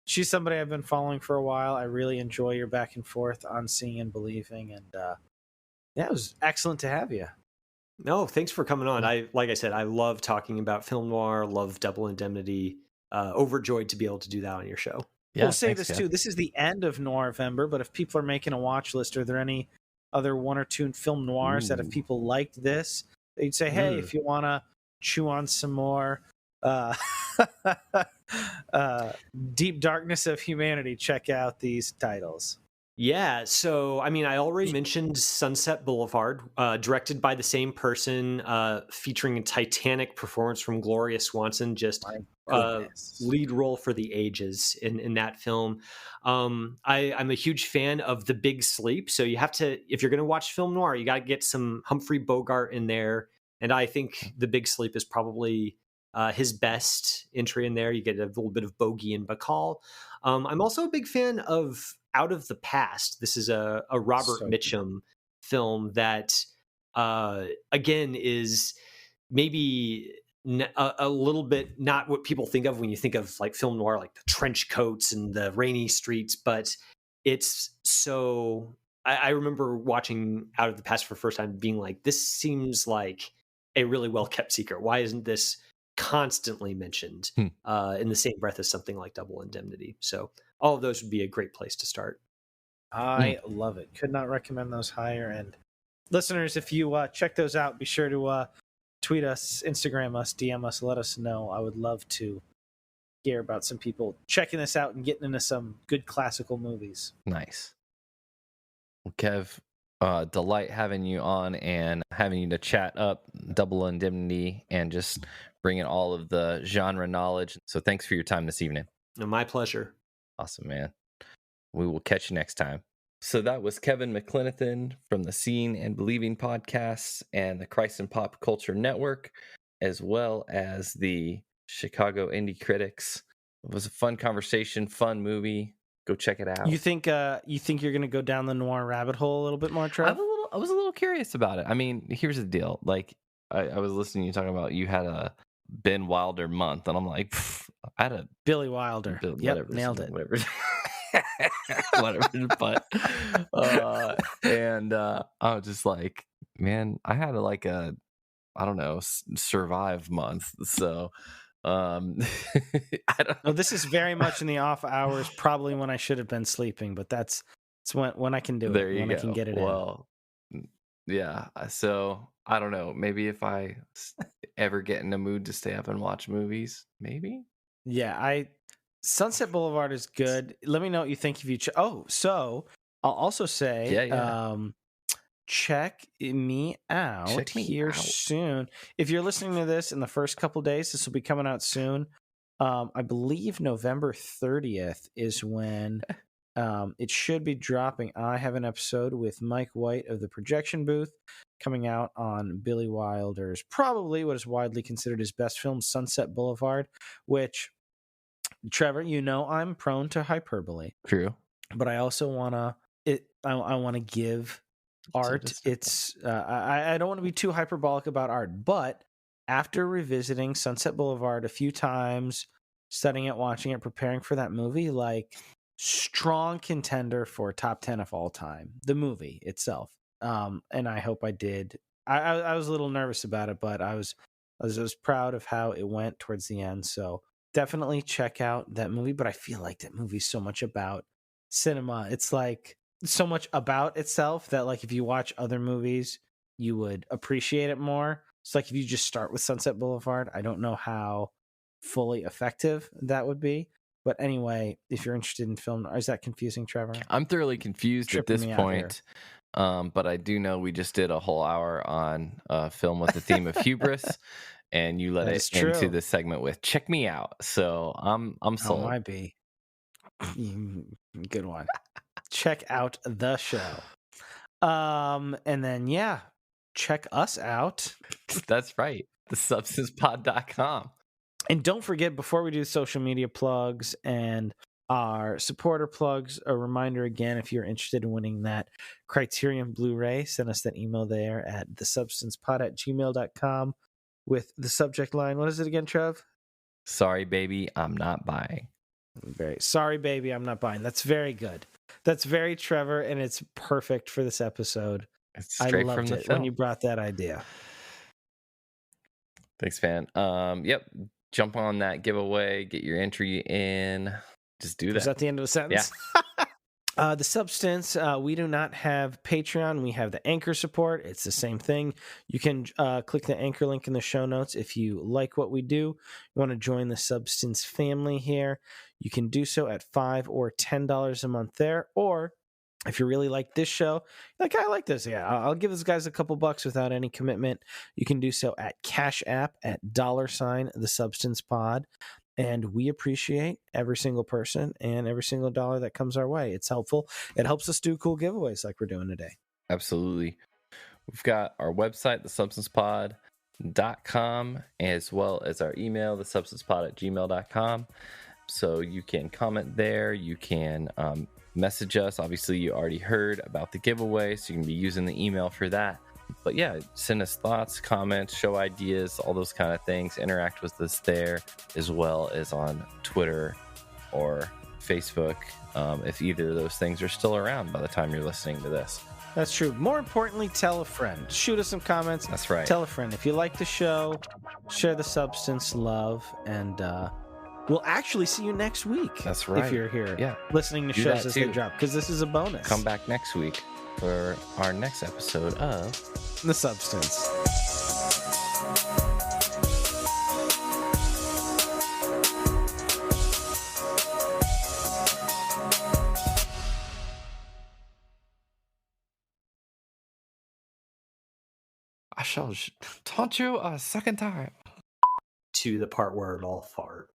She's somebody I've been following for a while. I really enjoy your back and forth on Seeing and Believing, and it was excellent to have you. No, thanks for coming on. Like I said, I love talking about film noir, love Double Indemnity. Overjoyed to be able to do that on your show. Yeah, we'll say this too. This is the end of Noirvember, but if people are making a watch list, are there any other one or two film noirs that if people liked this, they'd say, hey, if you want to chew on some more deep darkness of humanity, check out these titles. Yeah, so I mean, I already mentioned Sunset Boulevard, directed by the same person, featuring a titanic performance from Gloria Swanson, just lead role for the ages in that film. I'm a huge fan of The Big Sleep, so you have to, if you're going to watch film noir, you got to get some Humphrey Bogart in there, and I think The Big Sleep is probably his best entry in there. You get a little bit of Bogey and Bacall. I'm also a big fan of Out of the Past. This is a Robert Mitchum film that, again, is maybe a little bit not what people think of when you think of like film noir, like the trench coats and the rainy streets, but it's so... I remember watching Out of the Past for the first time being like, this seems like a really well-kept secret. Why isn't this constantly mentioned in the same breath as something like Double Indemnity? So all of those would be a great place to start. I love it. Could not recommend those higher. And listeners, if you check those out, be sure to tweet us, Instagram us, DM us, let us know. I would love to hear about some people checking this out and getting into some good classical movies. Nice. Well, Kev, delight having you on and having you to chat up Double Indemnity and just bring in all of the genre knowledge. So thanks for your time this evening. My pleasure. Awesome, man. We will catch you next time. So that was Kevin McLenithan from the Seeing and Believing podcasts and the Christ and Pop Culture Network, as well as the Chicago Indie Critics. It was a fun conversation, fun movie. Go check it out. You think you're going to go down the noir rabbit hole a little bit more, Trev? I was a little curious about it. I mean, here's the deal. Like, I was listening to you talking about you had a Ben Wilder month, and I'm like, I had a Billy Wilder. Yep, nailed it. Whatever. Whatever. But I was just like, man, I had I don't know, survive month. So I don't know. This is very much in the off hours, probably when I should have been sleeping, but that's when I can do it. There you when go. I can get it in. Yeah. So I don't know. Maybe if I ever get in a mood to stay up and watch movies, maybe. Yeah, Sunset Boulevard is good. Let me know what you think if you. So I'll also say, check me out soon. If you're listening to this in the first couple days, this will be coming out soon. I believe November 30th is when It should be dropping. I have an episode with Mike White of the Projection Booth coming out on Billy Wilder's probably what is widely considered his best film, Sunset Boulevard, which, Trevor, you know I'm prone to hyperbole. True. But I also want to give art. I don't want to be too hyperbolic about art, but after revisiting Sunset Boulevard a few times, studying it, watching it, preparing for that movie, like strong contender for top 10 of all time, the movie itself. And I hope I did. I was a little nervous about it, but I was proud of how it went towards the end. So definitely check out that movie. But I feel like that movie's so much about cinema. It's like so much about itself that, like, if you watch other movies, you would appreciate it more. It's like if you just start with Sunset Boulevard, I don't know how fully effective that would be. But anyway, if you're interested in film, is that confusing, Trevor? I'm thoroughly confused at this point. But I do know we just did a whole hour on film with the theme of hubris, and you let it into the segment with "check me out." So I'm sold. Oh, might be. Good one. Check out the show. And then check us out. That's right. thesubstancepod.com. And don't forget, before we do social media plugs and our supporter plugs, a reminder again, if you're interested in winning that Criterion Blu-ray, send us that email there at thesubstancepod@gmail.com with the subject line. What is it again, Trev? Sorry, baby, I'm not buying. Sorry, baby, I'm not buying. That's very good. That's very Trevor, and it's perfect for this episode. It's straight from the film when you brought that idea. Thanks, fan. Yep. Jump on that giveaway, get your entry in. Just do that. Is that the end of the sentence? Yeah. The Substance, we do not have Patreon. We have the Anchor support. It's the same thing. You can click the Anchor link in the show notes if you like what we do. You want to join the Substance family here. You can do so at $5 or $10 a month there. Or if you really like this show, like, I like this, I'll give these guys a couple bucks without any commitment. You can do so at Cash App at $thesubstancepod. And we appreciate every single person and every single dollar that comes our way. It's helpful. It helps us do cool giveaways like we're doing today. Absolutely. We've got our website, thesubstancepod.com, as well as our email, thesubstancepod@gmail.com. So you can comment there. You can message us. Obviously, you already heard about the giveaway, so you can be using the email for that. But yeah, send us thoughts, comments, show ideas, all those kind of things. Interact with us there, as well as on Twitter or Facebook, if either of those things are still around by the time you're listening to this. That's true. More importantly, tell a friend. Shoot us some comments. That's right. Tell a friend. If you like the show, share the Substance love, and we'll actually see you next week. That's right. If you're here listening to Do shows that as too. they drop, because this is a bonus. Come back next week for our next episode of The Substance. I shall taunt you a second time. To the part where it all fart.